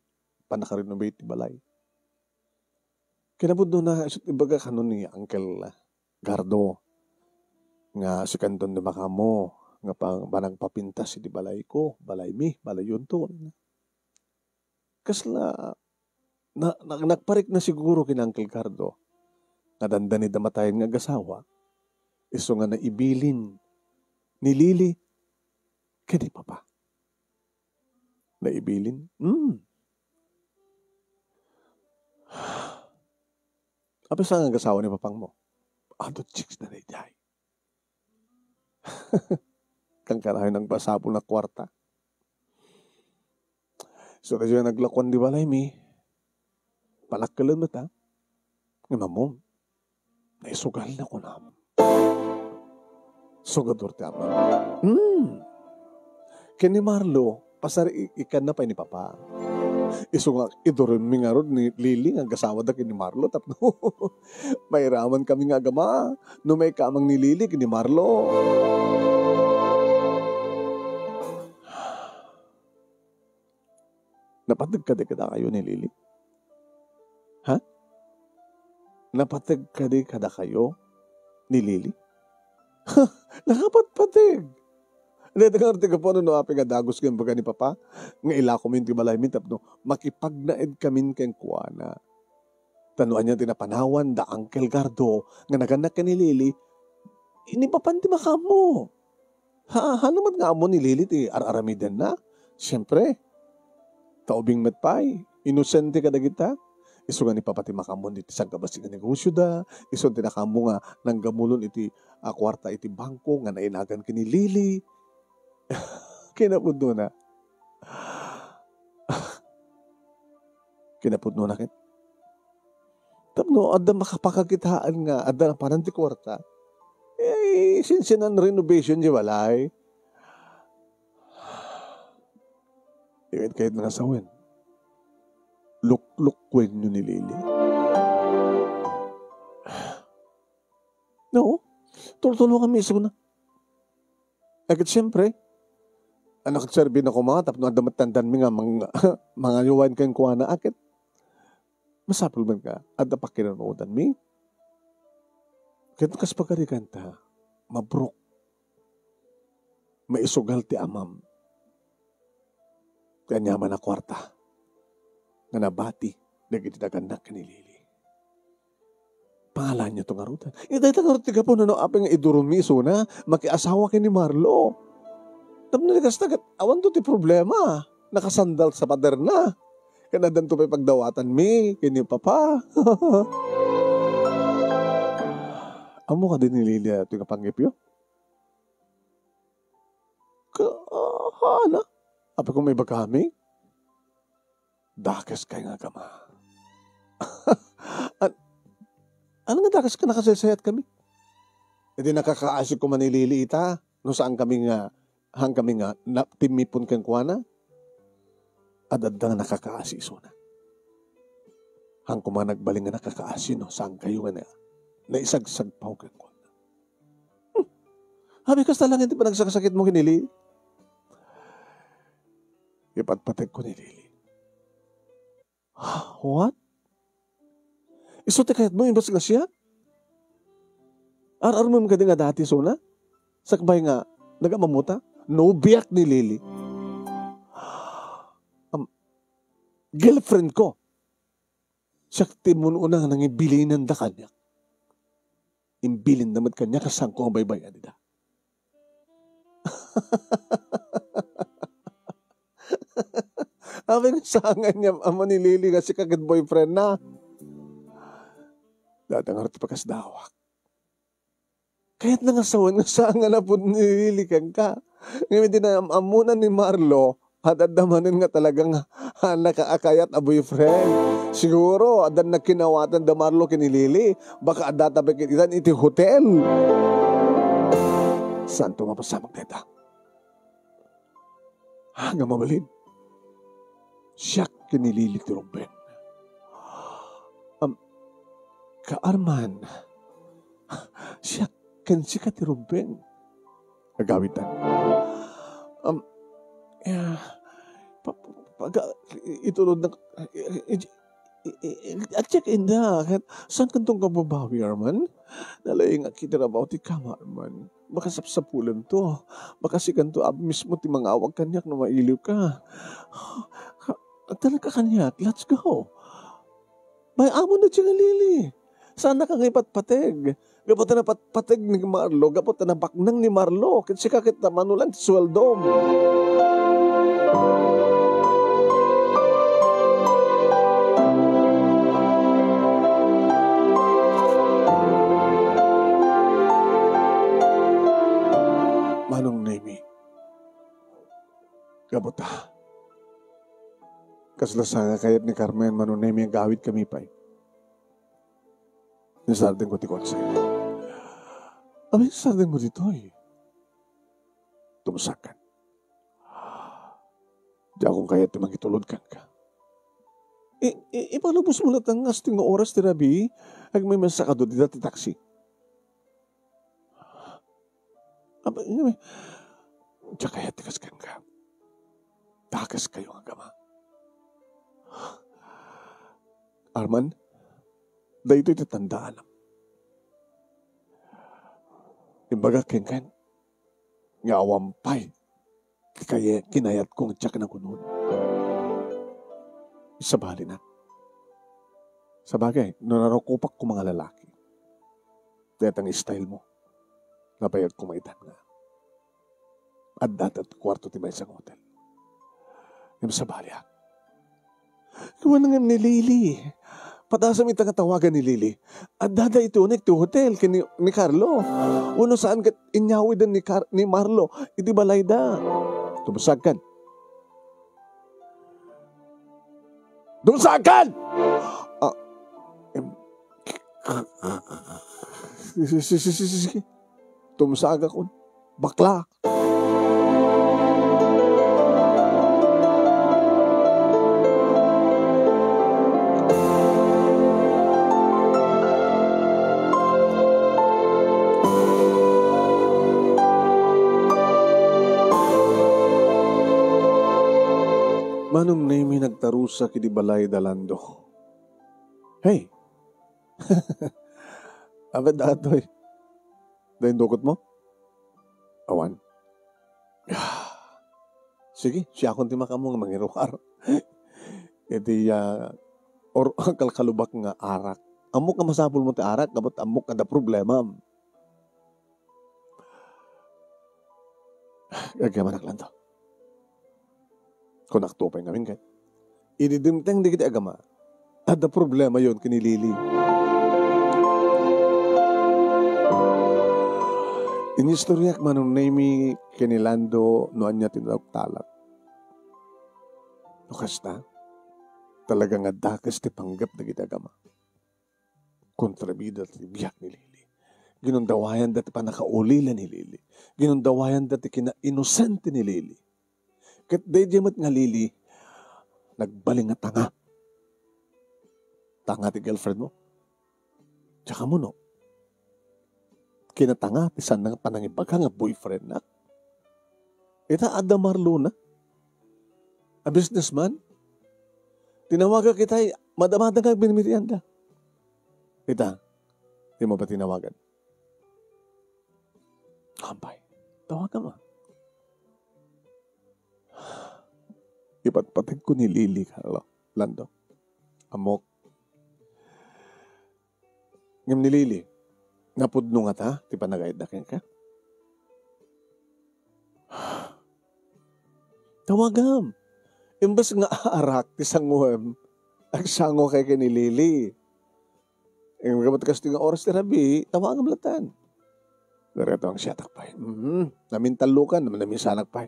panakarinovate ti balay. Kinabud na, ibaga kanon ni Uncle Gardo, nga si kanton na baka mo, nga parang papintas di balay ko, balay mi, balay yun to. Kasla, nagparik na siguro kina Uncle Gardo, nga dandan ni damatayin nga gasawa, iso nga naibilin, nilili, kadi Papa. Naibilin? Apa sa nga gasawa ni Papang mo? Ato chicks na nayjay. Kang karahin ng pasapol na kwarta. So, kasi naglakwan di balay mi, palakkalan mo ta, nga mamom, naisugal na ko na. Sugador ti ama. Kini Marlo, pasar ikan na pa ni Papa. Iso nga, idoron mi nga ron ni Lili nga gasawa da kini Marlo. Tapno, may raman kami nga gama. No may kamang ni Lili kini Marlo. Napatag ka di kada kayo ni Lili? Ha? Napatag ka di kada kayo ni Lili? Nakapat-patag. Nadagarti ka po no api nga dagos kayong baga ni Papa. Nga ila ko minti balay mintap no. Makipagnaed kamin kayong kuwana. Tanuan niya tinapanawan da Uncle Gardo. Nga naganak ka ni Lili. Inipapanti makamo. Naman nga mo ni Lili ti araramidan na. Siyempre. Taubing matpay. Inosente ka na kita. Iso nga ni Papa ti makamon iti sagabas nga negosyo da. Iso tinakamo nga nang gamulon iti kwarta iti bangko. Nga nainagan ka ni Lili. Kinapudno na. Kinapudno na kit. Tapno, ada makapakakitaan nga, ada parang ti kwarta. Sinsinan renovation di walay. Iwit kahit na nasawin. Luk-lukwen nyo ni Lili. No, tultulo kami isa na. Agad siyempre, anak serbi na kuma, tapos nga damat-tandan mi nga, mga yuwain kayong kuha na akit. Masapul man ka, at napakinanodan mi. Kaya kas pagkarikan ta, mabrok, maisugal ti amam, kanya man na kwarta, nga nabati, nagitinagandak kanilili. Pangalan niya itong arutan. Dahil itong arutan ka po, no, apeng idurumiso na, makiasawa ka ni Marlo. Tapos nalikas na, awan to ti problema. Nakasandal sa pader na. Kanadan to pa pagdawatan mi, kini papa. Amo ka din nililya ito yung panggipyo? Hala. Apa kung may bagami? Dakas kayo nga kama. Ano nga dakas ka nakasasayat kami? E di nakakaasik ko manilili ita. No saan kami nga, hang kami nga, timipon kang kuwana. Adadang nakakaasiso na. Hang kuma nagbaling nga nakakaasi, no? Saan kayo nga na? Naisagsag pa kang kuwana. Habi kas na lang hindi pa nagsakasakit mo kinili. Ipatpatek ko ni Lili. What? Isote kayat mo, imbas nga siya? Arar mo ka din nga dati, Sona? Sakbay nga, nagamamuta? No biyak ni Lili. Girlfriend ko. Siya timun unang nangibilinan da kanya. Imbilin naman kanya kasang ko ang baybayan nila. Amin sa nga niya, ama ni Lili kasi kagad boyfriend na. Datang harap pagkasdawak. Kaya't nangasawan nga sa nga na po nililikan ka. Ngayon din na amunan ni Marlo, at adamanin nga talagang nakaakayat a boyfriend. Siguro, adan nagkinawatan da Marlo kinilili, baka adatabi kinitan iti hotel. Saan ito mapasamag neta? Hanggang mabalin. Siya kinilili ti Ruben. Kaarman, siya kansi ka ti Ruben. Nagawitan. Itulod na, at check in na, saan kantong kababawi, Arman? Nalaing at kitirabaw ti kama, Arman. Baka sapsapulan to. Baka si kanto mismo ti mga awag kanyak na mailiw ka. Talaga kanyak, let's go. May amo na siya Lili. Sana kang ipatpateg. Gapot na patpateg ni Marlo. Gapot na baknang ni Marlo. Kasi kakit na manulang sweldo mo. Manong Nemi. Gapot na. Kaslasanga kayat ni Carmen, Manong Nemi, ang gawit kami pa. Nasardin ko ti konsay. Abay, nasardin mo dito eh. Tumusakan. Di akong kaya timang itulod ka. Ipalubos mo lang ang asting na oras ti Rabi, ag may masakado di dati taxi. Abay, di kaya tikas ka. Takas kayo ang gama. Arman, dahil ito'y tatandaan. Imbaga kengken, nga awampay, kaya kinayat kong tsak na kunun. Isabali na. Sabagay, nanarokupak ko mga lalaki. Dahil ang style mo, nabayad ko maitan nga. At datat kwarto ti may isang hotel. Yung sabali ha. Kuha na nga ni Lili. Patasam itang katawagan ni Lili. At dada ito unik to hotel ni Carlo. Uno saan kat inyawi din ni Marlo. Iti balay da. Tumusagkan. Tumusagkan! Sige. Tumusaga ko. Bakla. Manong name nagtarusa kidi balay dalando. Hey! Abad datoy. Dahil dukot mo? Awan. Sige, siya akong timakamong mangiruar. Iti or kalkalubak nga arak. Amok ka masapul mo ti arak, kapot amok kada problema. Agyaman lang to. Kung naktupay ngamin kay. Ididimteng di kita agama. Ada problema yon kinilili. Inistoryak manong name kinilando noan niya tinawag talak. Nukasta, talagang adakas ti panggap na kita agama. Kontrabida ti biyak ni Lili. Ginundawayan dati pa nakaulila ni Lili. Ginundawayan dati kina-inosente ni Lili. Kat day diyamat nga Lili, nagbaling nga tanga. Tanga ti girlfriend mo. Tsaka mo no. Kinatanga ti san nga panangibag nga boyfriend na. Ita Ada Marlo na. A businessman. Tinawaga kita madamada nga binimirianda. Ita, di mo ba tinawagan? Kampay, tawagan mo. Ipatpatid ko ni Lili, Carlo, Lando. Amok. Ngam ni Lili, napudno nga ta, di pa nagaydakin ka? Tawagam. Imbas nga arak, ti sanguhem, agsango kay ni Lili. Ang magamat kasi nga oras ni Rabi, tawagam latan. Gareto ang siya takpay. Namin talukan, namin sanakpay.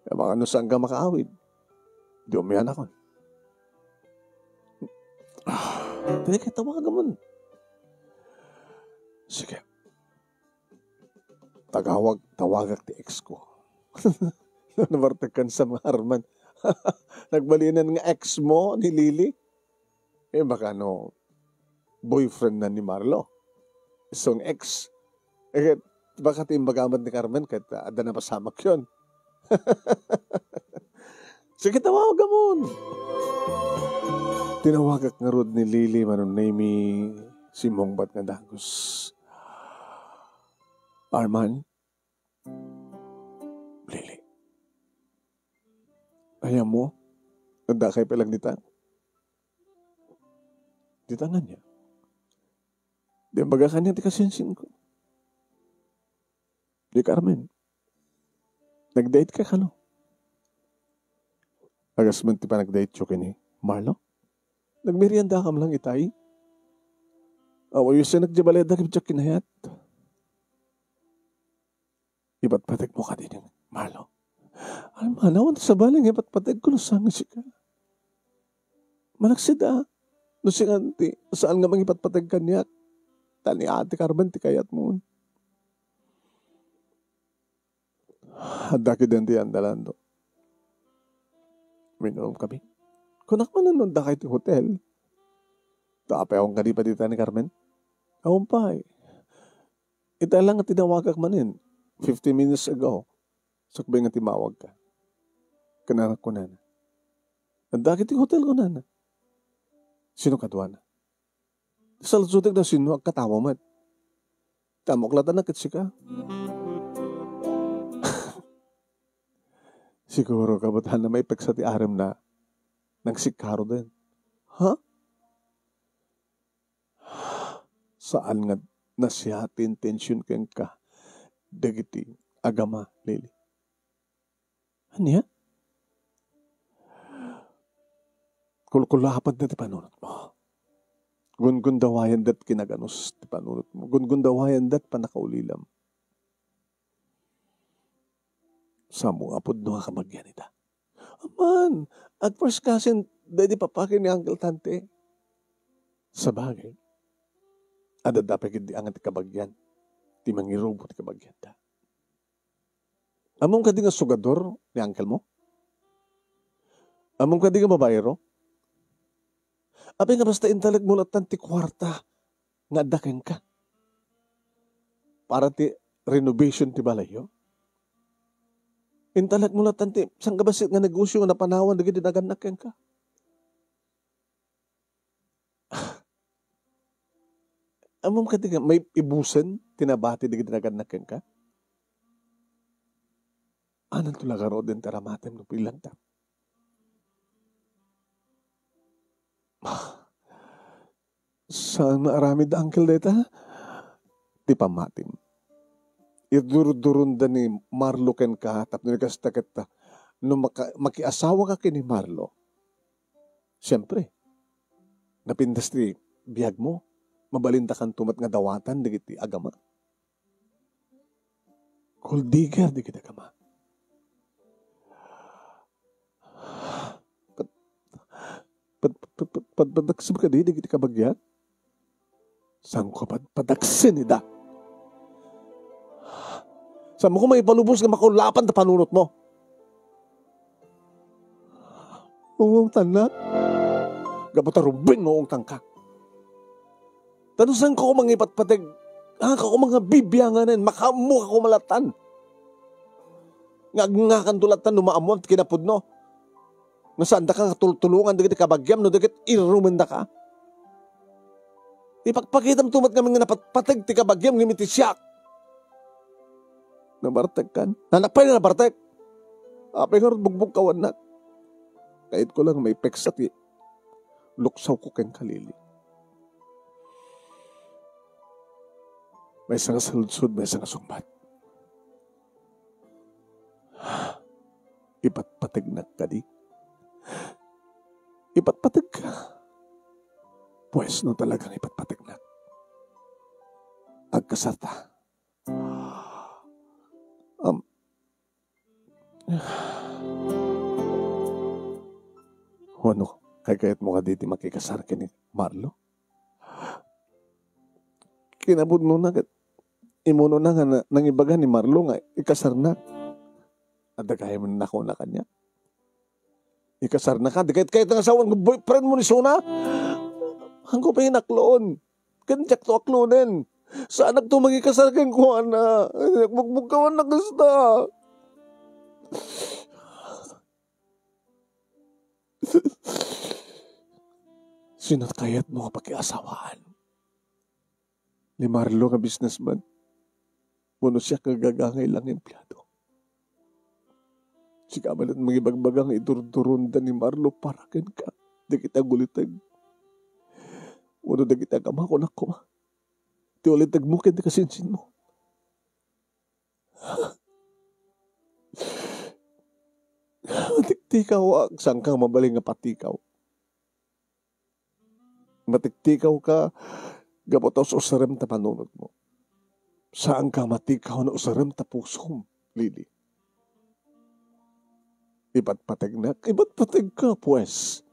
Kaya baka ano saan ka makaawid. Di umiyan ako. Dali ka tawagam mo. Sige. Tawagak ti ex ko. Nabartakan sa mga Arman. Nagbalinan nga ex mo ni Lili. Baka boyfriend na ni Marlo. Isang ex. Baka timbagamat ni Carmen kahit ada na pasamak yun. Sige, tawagan mo. Tinawagak nga rod ni Lili manon name si Mongbat nga dagos. Arman, Lili, ayaw mo, nagdakay pa lang dita. Dita nga niya. Di ang baga kanya, di kasinsin ko. Di Carmen, nag-date ka ka, no? Agas man ti pa nag-date siya kini Marlo? Nagmerienda ka lang itay? Awayo siya nagjabaleda kibitsak kinayat. Ipatpatig mo ka din yung Marlo. Alman, awan sa baling ipatpatig ko lusang siya ka. Malaksida. No si auntie, saan nga mangipatpatig ka niya? Tani ate Carmen ti kayat mo. Hadaki din ti andalando. Minom kami. Kunak man nun da kahit hotel. Tapay akong kadi pa dita ni Carmen. Awang pa eh. Ita lang at tinawagak manin. 50 minutes ago. Sakbay nga timawag ka. Kananak ko na na. Nandakit yung hotel ko na na. Sino kadwa na? Sa lusutik na sino ang katawa mat. Tamok lata na katsika. Siguro kabatahan na may peksa ti aram na nagsikaro din. Ha? Saan nga nasihati intention kang ka dagiti agama, Lili? Ano yan? Kulkulapan na ti panunot mo. Gungundawayan dat kinaganos ti panunot mo. Gungundawayan dat panakaulilam. Sa mga apod no kamagyan ita. Aman, at first cousin, dahil papakin ni Uncle Tante. Sa bagay, ada dapat hindi ang kabagyan. Di mangirubo ti kabagyan ta. Among ka di nga sugador ni Uncle mo? Among ka di nga babayero? Abi nga basta intalag mo latan ti kwarta nga daken ka. Para ti renovation ti balayo? Intalag mo lang tanti, sang gabasit nga negosyo nga napanawan, dagi dinaganak yan ka. Amam ka may ibusan, tinabati dagi dinaganak yan ka. Anong tulaga ro din taramatem no pilang ta. Saan maaramid angkel deta? Di pamatim. Idurudurun da ni Marlo ken ka, tapno ni kasta kita, no makiasawa ka kini Marlo. Siyempre, napindas ti biyag mo, mabalinta kan tumat nga dawatan, digiti agama. Gold digger, digiti agama. Padagsim ka di digiti kabagyan? Saan ko padagsin ida? Saan mo ko may palubos nga makulapan na panunot mo? Ungong tanak. Gapota rubin mo ung tangka. Tanusan ko mangipat-patag. Ako mga bibiyanganin. Makamu ako malatan. Nga kan tulatan numaamuan kinapod no. Nasaan da ka tulungan dagiti kabagyam no dagiti irumenda ka. Ipagpakitam tumat kami nga napatpatag ti kabagyam ngimiti siyak. Nabartek kan. Nanakpay na nabartek. Apay nga bugbog kawan na. Kahit ko lang may peksat luksaw ko ken kalili. May isang saludsod, may isang sumbat. Ipatpatagnak ka di. Ipatpatag ka. Pues no talagang ipatpatagnak. Agkasarta. Ano, kayat mo ka diti makikasar ka ni Marlo? Kinabud no na, imuno na nga nang ibaga ni Marlo nga, ikasar na. At kaya mo na ako na kanya. Ikasar na ka, di kahit ang asawan ng boyfriend mo ni Sona. Hanggang pa hinakloon. Kanjak to aklonin. Saan nagtumang ikasar kang kuha na? Nagbugbugkawan na kasta. Sinatayat mo ka pakiasawaan. Ni Marlo nga businessman. Puno siya kagagangay lang empleyado. Si kamalat magibagbagang idururunda ni Marlo para ken ka. Di kita gulitag. Puno di kita kamakon ako. Ti ulitag mo ken di kasinsin mo. Matiktikaw saan kang mabaling nga patikaw. Matiktikaw ka, gapotos usarem ta panunod mo. Saan ka matikaw na usarem ta pusom, Lili? Ipatpatag ka, pues.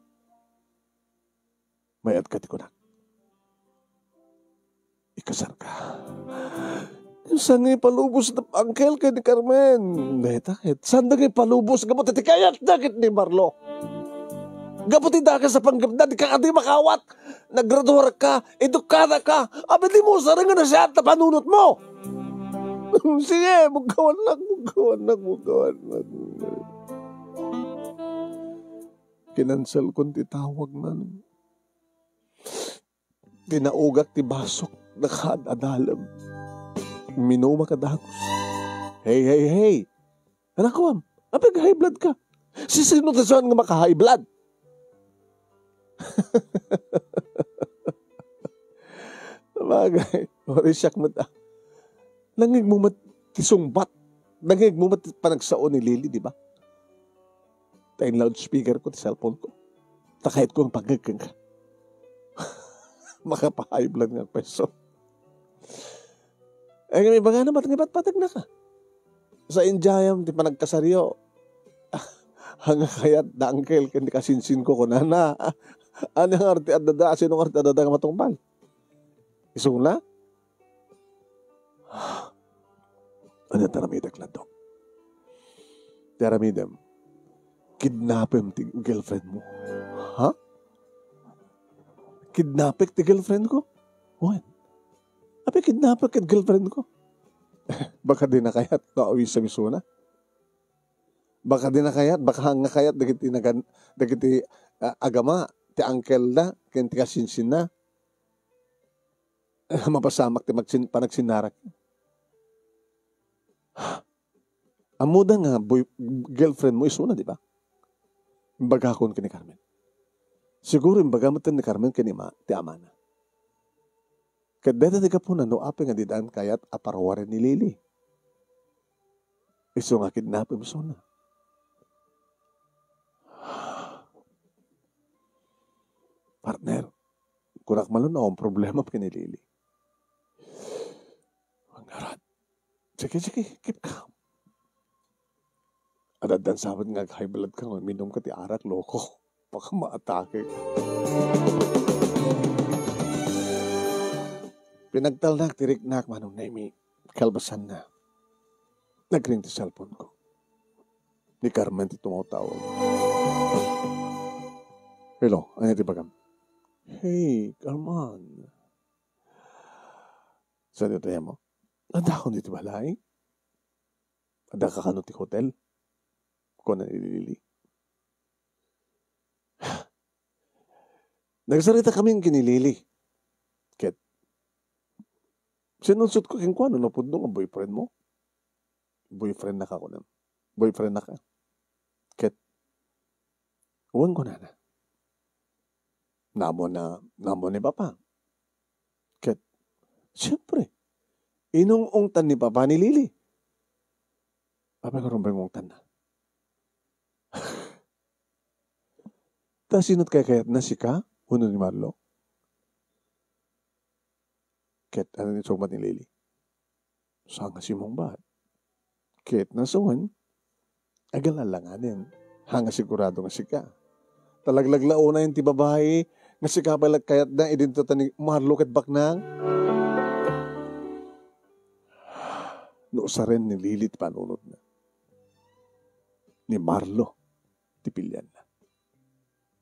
Mayat ka ti ko na. Ikasar ka. Saan nga ipalubos na angkel kay ni Carmen? Neta, saan nga ipalubos? Gamot iti kayat dakit ni Marlo. Gamot iti ka sa panggapda, di ka makawat. Naggraduar ka, edukada ka. Abi di mo, sarang nga na siya at panunot mo. Sige, mugawan lang. Kinansal kong titawag na. Tinaugat ti basok, nakadadalam. Minuma ka dagos. Hey. Anak ko, apag high blood ka. Sino tasaan nga maka-high blood? Sabagay. Orisyak mo ta. Nangig mo matisungbat. Nangig mo panagsaon ni Lily, di ba? Tayong loudspeaker ko, ti cellphone ko. Takahit ko ang pagkakang ka. Makapa-high blood nga peso. Ay, may baga naman, patag na ka. Sa Injayam, di pa nagkasaryo. Hanga kayat, dangkel, hindi kasinsin ko kunana. Ano ang arti at dada? Sino ang arti at dada nga matungpal? Isong na? Ano taramidak lang to? Taramidam, kidnapin ti girlfriend mo. Ha? Kidnapin ti girlfriend ko? When? Ape, kidnapin ti girlfriend ko? Baka di na kaya't kauwi sa misuna? Baka di na kayat, baka nga kayat, dagiti agama, ti angkel na, ken ti kasinsin na, mapasamak ti panagsinarak. Amuda nga, girlfriend mo, iso na, di ba? Imbaga kon kini Carmen. Siguro imbaga mo ni Carmen kinima, ti ama na. Kadeta di ka po na, no ape nga didaan kayat aparwarin ni Lily. Iso nga kidnapin mo, so na. Partner, kurak malun na ang problema pa ni Lily. Ang garat. Sige, keep calm. Adadan sabad nga high blood ka, minum ka ti arak, loko. Baka maatake. Pinagtalnak, tiriknak, manong naimi, kalbasan na. Nagring ti cellphone ko. Ni Carmen ti tumaw-tawag. Hello, ano ti bagam? Hey, Carmen. Saan ito mo? Anda ko dito balay? Anda ka kano ti hotel? Ko na nilili. Nagsarita kaming kinilili. Ket. Sinunsot ko kung ano napudno ang boyfriend mo. Boyfriend na ka ko na. Boyfriend na ka. Ket. Uwan ko na. Namo ni Papa. Ket. Siyempre. Inong ungtan ni Papa ni Lili. Papa ko rin ba yung ungtan na? Ta sinot kaya na si ka? Uno ni Marlo? Ket, ano ni sumat ni Lily? Saan nga si mong bahat? Ket, nasuhan, agalalanganin. Hanga sigurado nga si ka. Talaglaglao na yung tibabahay, nga si ka balag kayat na, idinto ni Marlo ket baknang. Noosa rin ni Lily ti panunod na. Ni Marlo, ti pilyan na.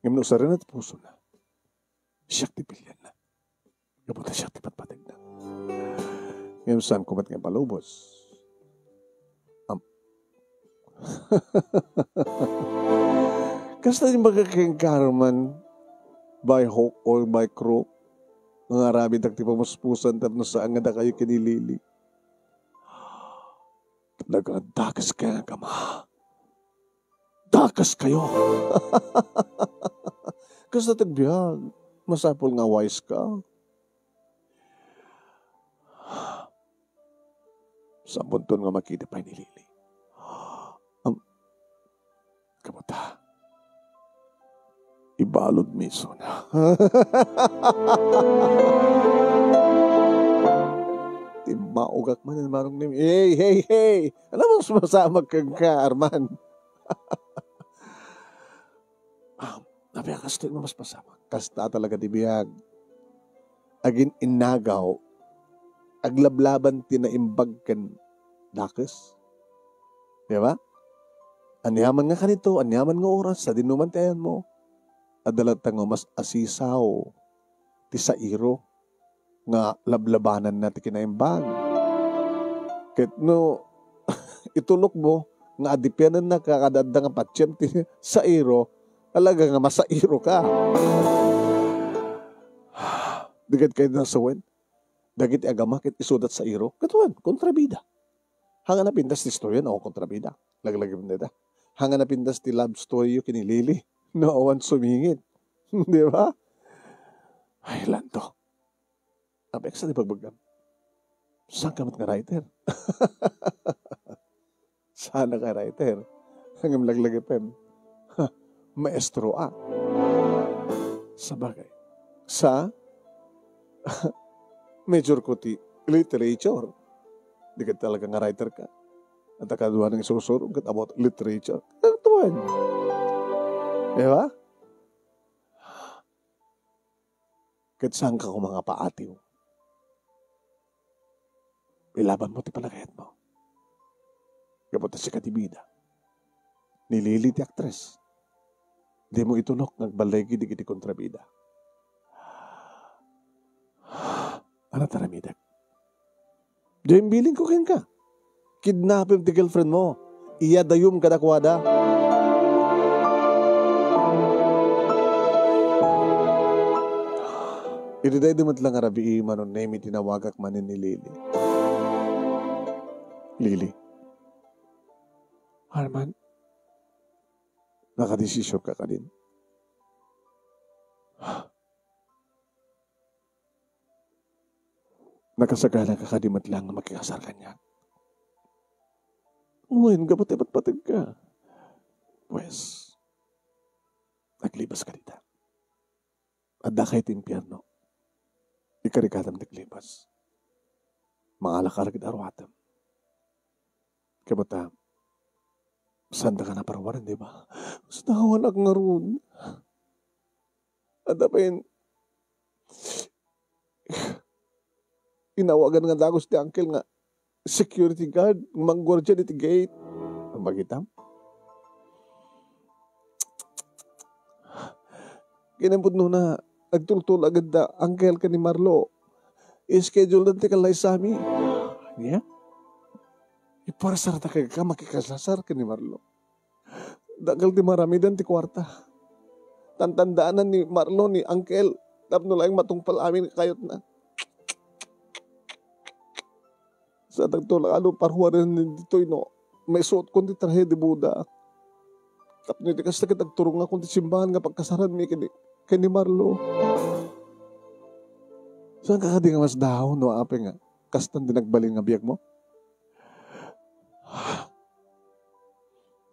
Ngayon noosa rin at puso na. Siyak ti pilyan na. Kapunta siyak ti patpatag na. Ngayon saan kumat nga palubos. Kasta yung magkaking Carmen by hook or by crook. Mga arabi dagti pamuspusan tapno saan nga da kayo kinilili. Nagdakas kaya nga kama. Dakas kayo. Kasta tagbiyag. Masapol nga wise ka. Sa bunton nga makita pa ni Lily. Kamuta. Ibalod miso na. Timaugak man yung marong name. Hey! Alam mo sumasamag kang ka, Arman. Nabiyakas ito mas pasama. Kasta talaga dibiyag. Agin inagaw. Aglablaban tinaimbag kan dakes. Diba? Anyaman nga kanito, anyaman nga oras, sa dinumantayan mo. Adalat nga mas asisaw. Ti sa iro. Nga lablabanan natin kinaimbag. Kahit no, itulok mo, nga adipianan na kakadada nga patsyan sa iro, talaga nga masairo ka. Digad kayo na sawen. Dagit agamakit isudat sa iro. Katuan, kontrabida. Hanga na pindas ti story yan, ako kontrabida. Laglagi mo nita. Hanga na pindas ti love story yung kinilili. Noowan sumingit. Di ba? Ay, lanto. Apek sa di pagbagam. Saan ka mat nga writer? Sana ka writer. Hanggang laglagi pem. Maestro a. Sa bagay. Sa major ko ti literature. Di ka talaga nga writer ka. At akaduha ng isusurong kat about literature. Tuwan. Diba? Kat saan ka kung mga paatiw? Ilaban mo ti palagayat mo. Kapunta si katibida. Nilili ti actress. Di mo itunok nagbalegi di kiti kontrabida. Ano taramidag? Di yung billing ko kin ka. Kidnapin ti girlfriend mo. iya dayum kadakwada. Iriday dumat lang arabi manon nemi tinawagak manin ni Lily. Lily. Arman, nakadesisyon ka din. Nakasagana ka kadimat lang na makikasar kanya. Ngayon, kapatid-patid ka. Pues, naglibas ka dito. At dakay timpyerno. Ikarikadam naglibas. Mangalakarakit arwatam. Kabata, sanda ka na parawaran, di ba? Mas nahawanak nga ron. At dapain, inawagan nga dagos ti uncle nga security guard, manggwardya diti gate. Ang bagitam? Kinampod no na, nagtultul agad da, uncle ka ni Marlo. I-schedule na ti kalay sa amin. Yeah? Iparasar na ka, makikasasar ka ni Marlo. Dagal ti marami dan ti kwarta. Tantandaanan ni Marlo, ni uncle, tapno lang matungpal amin kayot na. Sa nagtulak ano, parhuwaran dito, no, may suot ko di trahe di Buda. Tapos nito kasi nagturong nga kung di simbahan nga pagkasaran mi kani Marlo. Saan ka nga mas daw, no, ape nga, kastan din nagbalin nga biyag mo?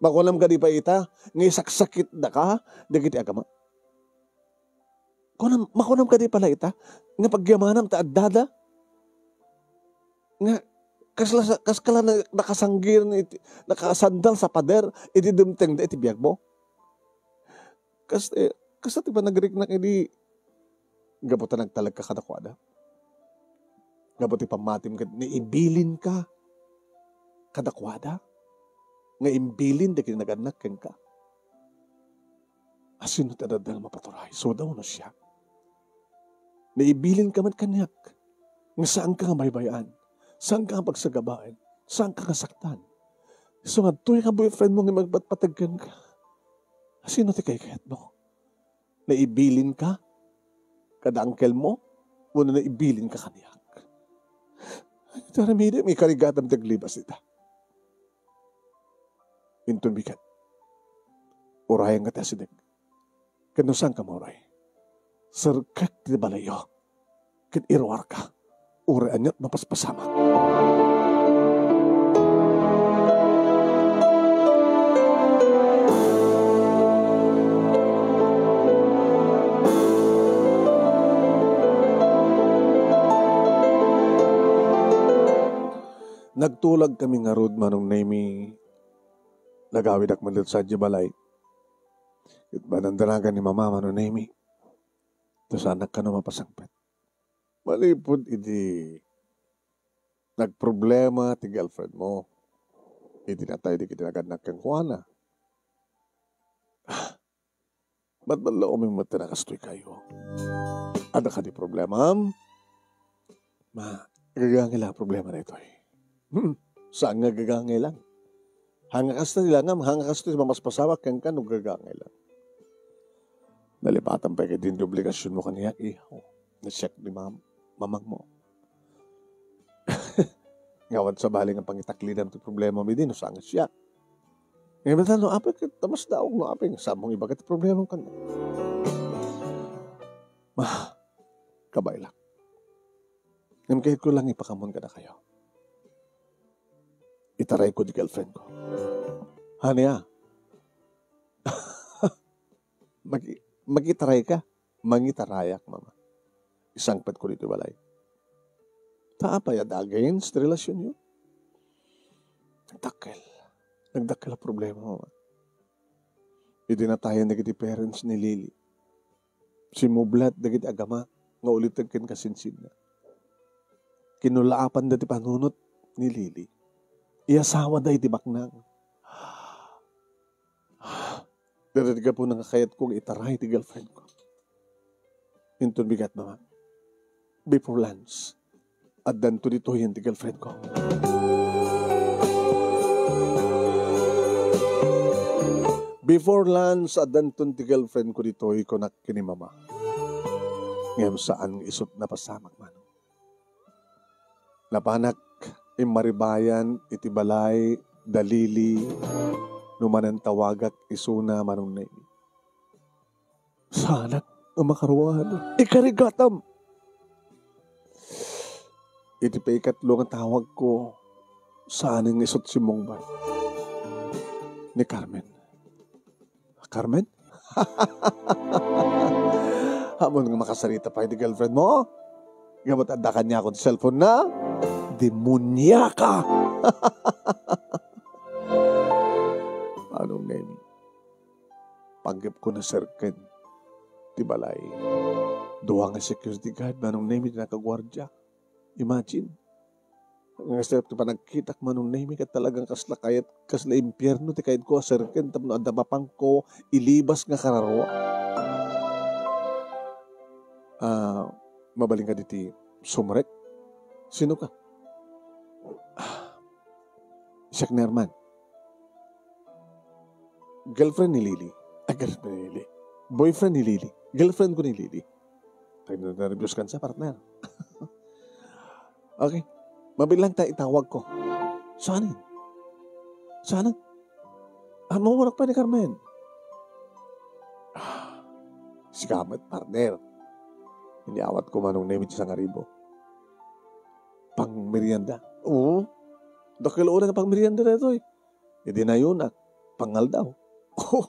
Makulam ka di pa ita, ngay saksakit na ka, dagiti agama. Makunam ka di pala ita, nga pagyamanam ta addada, nga, kaskala na nakasanggir, nakasandal sa pader, itidumteng da itibiyag mo. Kasi ti ba nagrik na kini, gabutan nagtalag ka kadakwada. Gabuti pamatim ka, naibilin ka kadakwada. Nga imbilin, da kinaganak ka. Asino tadadal mapaturay, so daw na siya. Naibilin ka man kanyak, nga saan ka nga baybayan. Saan ka pagsagabaan? Saan ka kasaktan? So nga, tuwi ka boyfriend mo nga magpatpatagkan ka. Sino ti kayat mo? Naibilin ka? Kada angkel mo? Muna naibilin ka kaniyak. Taramida, may karigatam taglibas ita. Intun bigat. Urayan ka tasidag. Kanusang ka mo, Uray? Sarkat ti balayo. Kat irwar ka. Uraan niya't mapaspasamat. Nagtulag kami nga rod manong naimi nagawid ak manlit sa balay. It banandanagan ni mama manong naimi. Ito sa anak ka na mapasangpet. Malipod idi nagproblema ti girlfriend mo. Idi na tayo di kitinagadnak kang kuwana. Ba't ba lo uming matinakastoy kayo? Ada ka di problema? Gagangila problema na ito eh. Saan nga gagangila? Hangakas na nila nga, hangakas na mamaspasawak kang ka nung gagangila. Nalipatan pa kayo din obligasyon mo kaniya, iho. Na-check ni mamang mo. Ngawad sa baling ang pangitaklidan ito problema mo din, saan nga siya. Ngayon ba no, apay, tamas daog no, apay, samong iba ka problema ka na. Kabay lang. Ngayon kahit ko lang ipakamon ka na kayo. Itaray ko di girlfriend ko. Haniya. Magitaray ka. Mangitarayak, mama. Isangpat ko dito balay. Taapay at against relasyon nyo. Nagdakil ang problema, mama. Hindi na tayo nagiti parents ni Lily. Si Mublat nagiti agama. Nga ulit nagkin kasinsin na. Kinulaapan dati panunot ni Lily. Iasawa dahi tibak nang. Darinig ka po nang kakayat kong itaray ti girlfriend ko. Intun bigat mama. Before lunch. At danto dito yan ti girlfriend ko. Before lunch, adanton ti girlfriend ko dito, ko na kinimama. Ngayon saan isot na pasamak man. Lapanak, imaribayan, itibalay, dalili, numanan tawagak, isuna, manong na ini. Sana makaruan. Ikarigatam. Iti pa ikatlo ang tawag ko. Saan ang isot si Mongbay? Ni Carmen. Carmen? Hamon nga makasarita pa yung girlfriend mo? Gamot andakan niya ako sa cellphone na? Demonya ka! Anong name? Panggap ko na sirken. Tibalay. Duwa nga security guard. Manong name na nakagwardya. Imagine. Nga step ti panagkitak manong name ka talagang kasla kayat kasla impyerno ti kayat ko sirken tapno adabapang ko ilibas nga kararwa. Mabaling ka diti sumrek. Sino ka? Siyak Nerman. Girlfriend ni Lily. Girlfriend ni Lily. Boyfriend ni Lily. Girlfriend ko ni Lily. Kaya na-nervous ka sa partner. Okay. Mabilang tayo itawag ko. Saan? Saan? Mamurak pa ni Carmen. Sikamat, partner. Iniawat ko manong nemit sa ngaribo. Pang merienda. Oo. Dakilauna nga pang merienda na ito eh. Hindi na yun at pangal daw. Oh,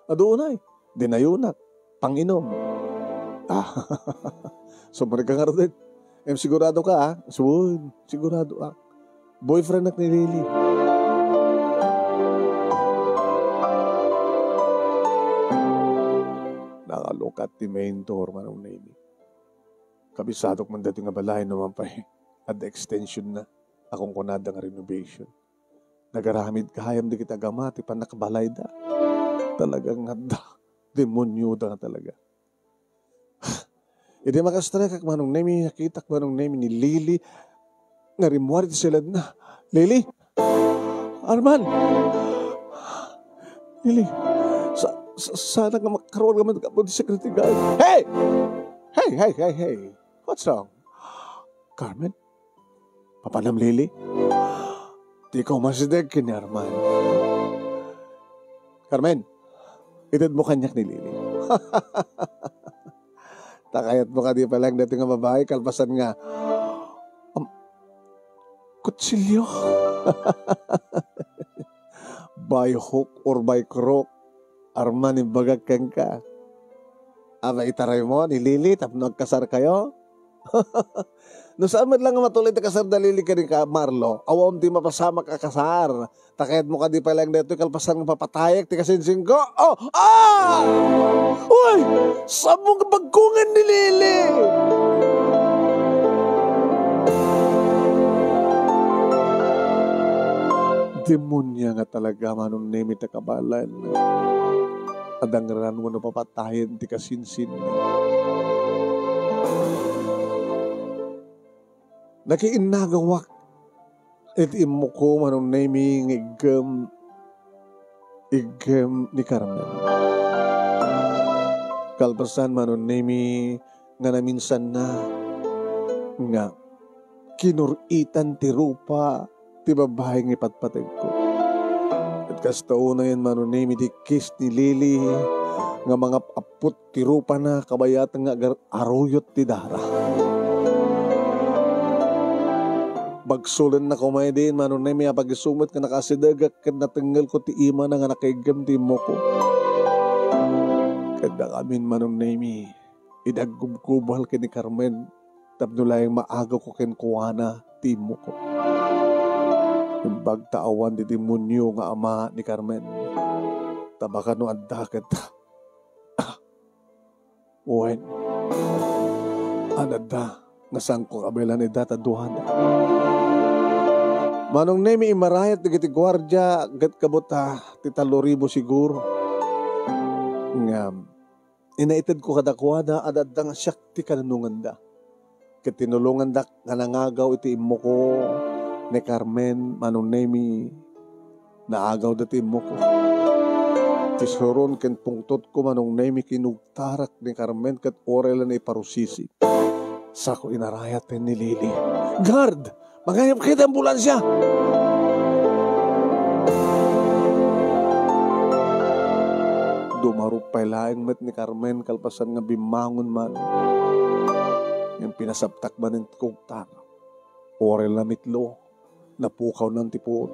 adoon ay. Hindi na yun at panginom. So marika nga rin. Sigurado ka ah. Sigurado ah. Boyfriend ni Lily. Nakalokat ti mentor manong name. Kabisadok man dati nga balay naman pa eh. At extension na. Akong kunada nga renovation. Nagaramid kahayam di kita gamati pa nakabalay da. Talagang nga da. Demonyo da nga talaga. Hindi makastrek ak manong nemi, nakitak manong nemi ni Lily. Narimwari sila na. Lily? Arman? Lily? Sana nga makaroon naman ka po di security guard. Hey! Hey! What's wrong? Carmen? Papanam Lily? Di ko masideg kini Arman. Carmen, itad mo kanyak ni Lily. Takayat mo ka di palang dati nga babae, kalpasan nga, kutsilyo. By hook or by crook, Arman ibagag kang ka. Aba itaray mo ni Lily, tapos nagkasar kayo? No saan man lang nga matuloy na kasar na Lily ka rin ka, Marlo, awam di mapasama ka kasar. Takayat mo ka di palang dito, kalpasan nga papatayak, ti kasinsin ko. Oh! Ah! Uy! Sabong bagkungan ni Lily! Demonya nga talaga manong name ita kabalan. Adangran mo na papatayin, ti kasinsin. Nakiinagawak iti mo ko manong naming igam ni Carmen. Kalpasan manong nami nga naminsan na nga kinuritan ti rupa ti babae ng ipatpatag ko. At kastao na yan manong nami di kiss ni Lily nga mga apot ti rupa na kabayatan nga aruyot ti dara. Bagsulan na kumay din, manong na may pag-isumot ka nakasidagak ka natanggal ko ti ima na nga nakaigam ti mo ko. Kada kamin manong na may idagubkubal ka ni Carmen tapno lang maagaw ko kenkuana ti mo ko. Yung bagtaawan di demonyo nga ama ni Carmen. Tabakan no addakat. Uwen. Anada. Nasang ko kabilan ni data duhana. Manong nemi imarayat di kiti gwardya gat kabuta ti 3,000 siguro. Nga inaitid ko kadakwada adadda nga siyak ti kanunungan da. Katinulungan da nga nangagaw iti imo ko ni Carmen manong nemi naagaw da ti imo ko. Tisoron ken pungtot ko manong nemi kinugtarak ni Carmen kat orelan ay parusisi. Sako inarayat ni Lily. Guard! Magayap kita ambulansya! Dumarupay laing met ni Carmen kalpasan nga bimangon man. Yung pinasabtak man ng kugtar. Orel na mitlo. Napukaw ng tipuot.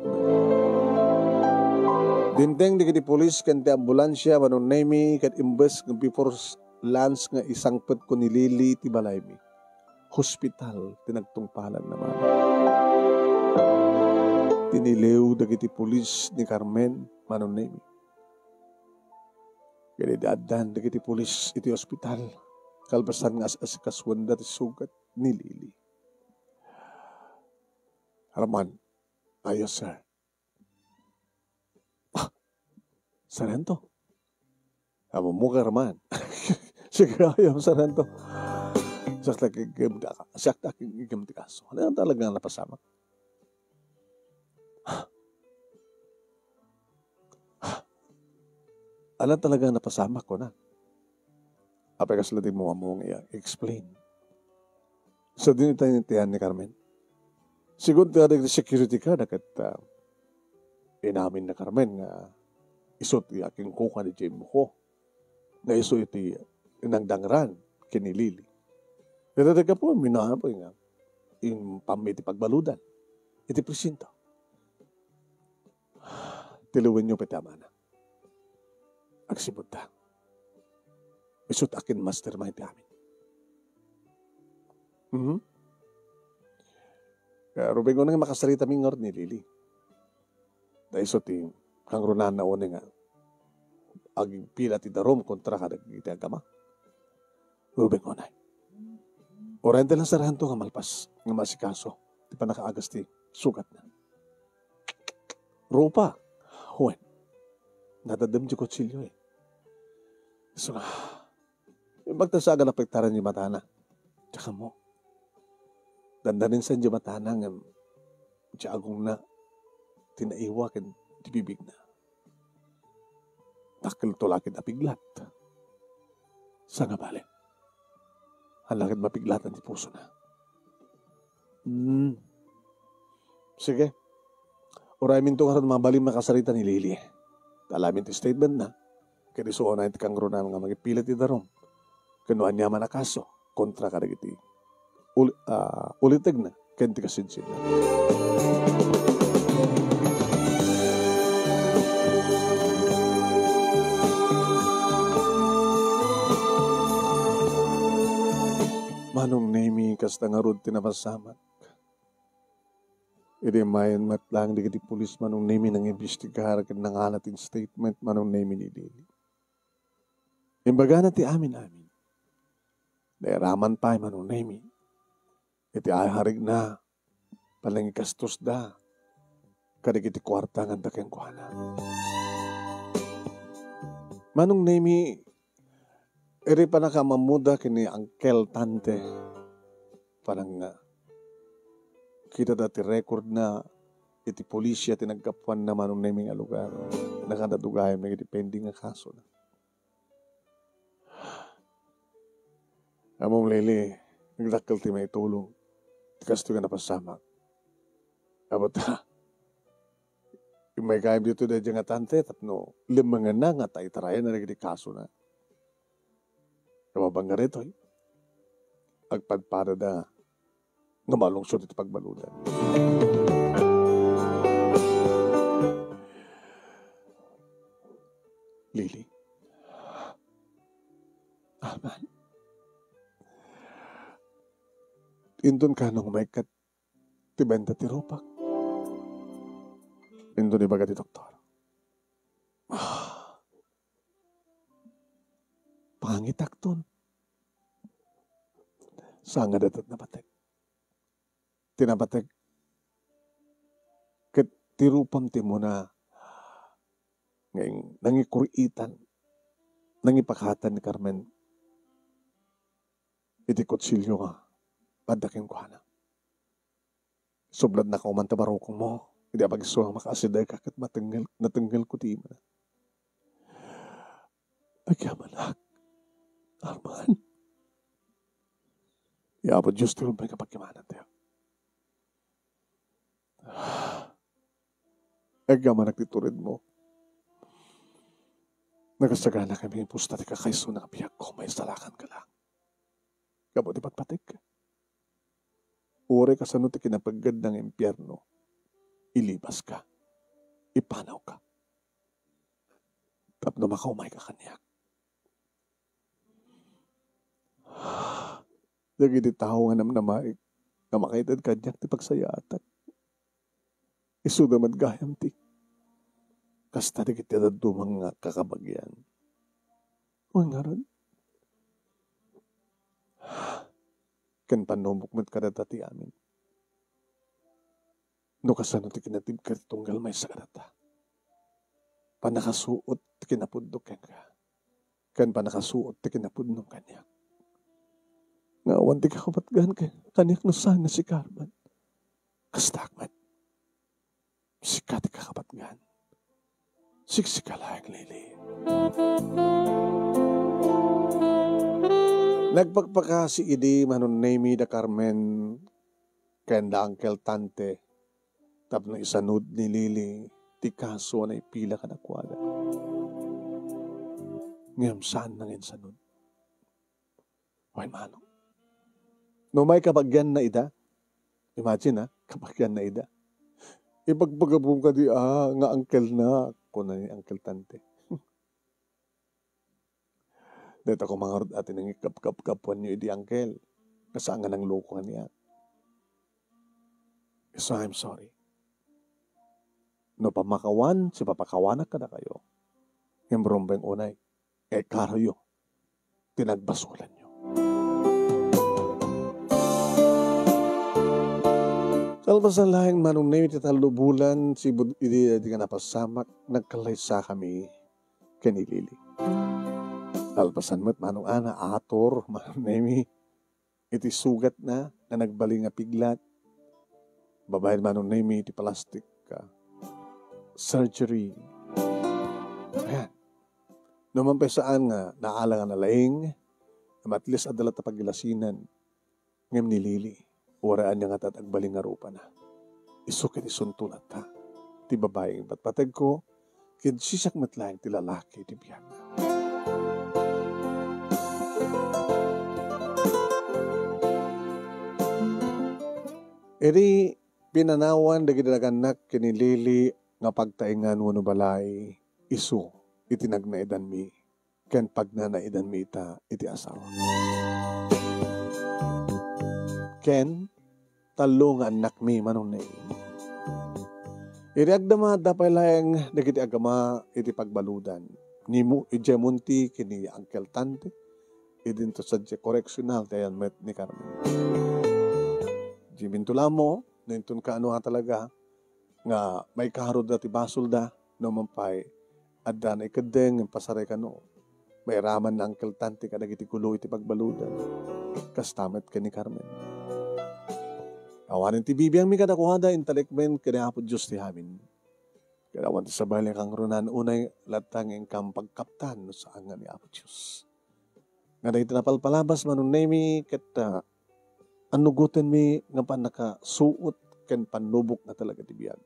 Dinteng di kiti polis kan ti ambulansya manong nemi kat imbes ng before lunch nga isang pet ko ni Lily ti balay mi. Hospital tinagtungpalan naman. Tinilew dagiti polis ni Carmen manong nemi. Kaya daadan dagiti polis iti hospital. Kalbasan nga as kaswanda ti sugat ni Lily. Arman, ayos sir. Sarento. Amo mo ka Arman. Sige ayaw sarento. Sakta kigam ti kaso. Ano yung talagang napasama? Ano talagang napasama ko na? Apay kasalatin mo among explain. So din tayo nitihan ni Carmen. Siguro tayo security ka na kat inamin na Carmen nga isot ti aking kuka ni Jim ko. Na iso iti inangdangran kini Lily. Dito ka po, minahan po nga yung pamiti pagbaludan. Iti presinto. Tiluwin nyo pitama na. Agsibot ta. Isot akin mastermind amin. Kaya rubing ko nang makasarita mingor ni Lily. Dahil isot yung kangrunan na una nga aging pila ti darom kontra ka nagigiti agama. Rubing ko na. Oriental lang sarahan to nga malpas. Nga masikaso. Di pa nakaagas ti sugat na. Rupa. Huwen. Nadadam di kutsilyo eh. So nga. Yung magtasaga na pagtaran yung matana. Tsaka mo. Dandanin sa yung matana nga agong na tinaiwa ken tibibig na. Takil tulakin apiglat. Sa nga balik. Halakit mapiglatan di puso na. Sige. Uramin to karon mga baling makasarita ni Lily. Talamin ti statement na. Kaya isuon na iti kangro na mga magipilit ti darom. Kanuan niya man akaso. Kontra ka iti. Ulitig na. Kenti kasinsin na. Manong nemi kasta nga rod tinapasamak. Iti mayan matlang di kiti pulis manong nemi nang imbestigar kat nangalatin statement manong nemi ni Lily. Imbaga na ti amin. Nairaman pa manong nemi. Iti aharig na palangikastos da. Kadig iti kwarta nga dakeng kuhana. Manong nemi iri pa nakamamuda kini Uncle Tante. Parang kita dati record na iti polisya tinagkapuan na manong naming lugar. Nakadadugay may iti pending nga kaso na. Among Lily, nagdakkel ti may tulong. Tikas ito ka napasama. Abot ha. Yung may kaim dito na dyan nga tante, tapno limangan na nga tayo tarayan na nagiti kaso na. Namabang nga rito, agpadpada na nga malungsod iti pagbaludan. Lily. Aman. Indon ka nung may kat tibenta ti rupak. Indon ibaga ti doktor. Pangitak ton. Sanga datat napatek. Tinapatek. Kat tirupam ti mo na ngayon nangikuriitan. Nangipakatan ni Carmen. Iti kutsilyo nga. Padaking ko na. Sublad na kaumanta barokong mo. Hindi apag-isuha makasiday ka kat natanggal ko ti mo na. Agyaman Arman. Iabot Diyos ti may kapagkimanan tayo. Agyaman nagtiturid mo. Nagasagana kami pusta ti kakaiso na kabiyak ko, may salakan ka lang. Gabo di patpatik. Ure ka sa ti kinapagad ng impyerno. Ilibas ka. Ipanaw ka. Tapno makaumay ka kanyak. Dagiti tao nga namnamaik na makaitad kanyak ti pagsayatan. Isuda madgayam ti. Kasta di kita dadumang nga kakabagyan. O nga ron. Kan panumok mat kadata ti amin. No kasano ti kinatib ka tunggal may sa kadata. Panakasuot ti kinapudok ken ka. Kan panakasuot ti kinapudnong kanyak. Nga awan ti kakapatgan ka. Kanyak no sana si Carmen. Kastakmat. Sika ti kakapatgan. Siksika lang, Lili. Nagpagpaka si Idi manon name da Carmen kenda Uncle Tante tapno isanud ni Lili ti kaso na ipila ka nakwada. Ngayam saan nang insanud? Why manong? No may kapagyan na ida, imagine kapagyan na ida. Ipagpagabong ka di nga uncle na ako na ni Uncle Tante. Dito ko mga rod atin ang ikap-kap-kapuan niyo idi uncle. Kasaan nga ng lokohan niya. So I'm sorry. No pamakawan, si papakawanak ka na kayo. Yung brombeng unay. Klaro yun. Tinagbasulan niyo. Kalbasan lahing manong name titalubulan si Bud idi ka napasamak nagkalaysa kami kanilili. Kalbasan mo't manong ana ator manong name iti sugat na nagbaling nga piglat. Babae manong name iti plastic surgery. Ayan. Naman pa saan nga naala nga nalaing at least adalat na pagilasinan ngam nilili. Oraan niya nga tatagbaling nga rupa na. Isukin isuntulat ta. Ti babaeng patpatag ko, kid sisak matlaing ti lalaki ti biyak. Eri pinanawan dagi daganak kinilili nga pagtaingan wano balay isu itinagnaedan mi ken pagnanaidan mi ita iti asawa. Ken talo nga anak mi manong nai. Iri agdama dapay laeng dagiti agama iti pagbaludan. Nimu ijemunti kini Uncle Tante. Idin to sadya correctional tayan met ni Carmen. Jibintula mo, nintun ka ano talaga nga may kaharod dati basol da no mampay adda na ikadeng pasaray ka no. May raman na Uncle Tante ka dagiti kulo iti pagbaludan. Kastamet ka ni Carmen. Awanin ti bibiyang mi kadakuhada intalikmen kaya po Diyos ti hamin. Kaya awan ti sabay kang runan unay latang ingkam pagkaptan sa angan ni Apo Diyos. Nga na itinapalpalabas manong nemi ket anugutin mi nga panakasuot ken panubok na talaga ti biyag.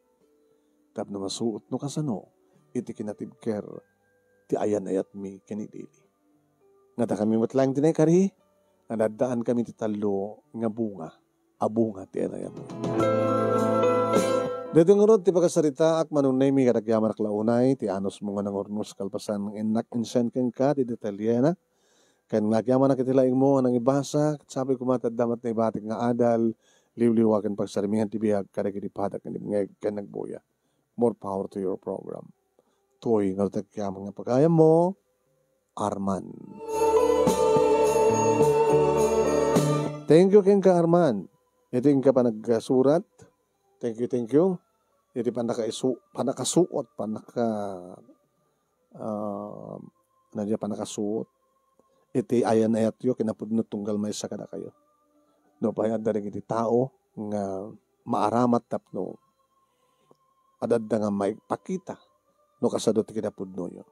Tap na masuot no kasano iti kinatibker ti ayan ayat mi kanidili. Nga ta kami matlang tinay kari nga dadaan kami ti talo nga bunga. Abunga ti ayan. Dito nga ron, ti pagkasarita ak manunay mi kadagyaman aklaunay, ti anos mo nga ng ornos kalpasan ng enak insen ken ka, ti detalyena. Kan nagyaman na kitilaing mo nang ibasa, sabi ko matadamat na ibatik nga adal, liwliwakan pagsarimihan ti biyag, kadagiti padak nga ken nagbuya. More power to your program. Toy nga nagyaman nga pagkaya mo, Arman. Thank you ken ka Arman. Ito yung ka pa nagsurat. Thank you. Ito panakasuot, panakasuot. Ito ayan ayat yo, kinapudno tunggal may sakada kayo. No, pahayad na rin iti tao nga maaramat tapno. Adad nga may pakita. No, kasado ti kinapudno yo.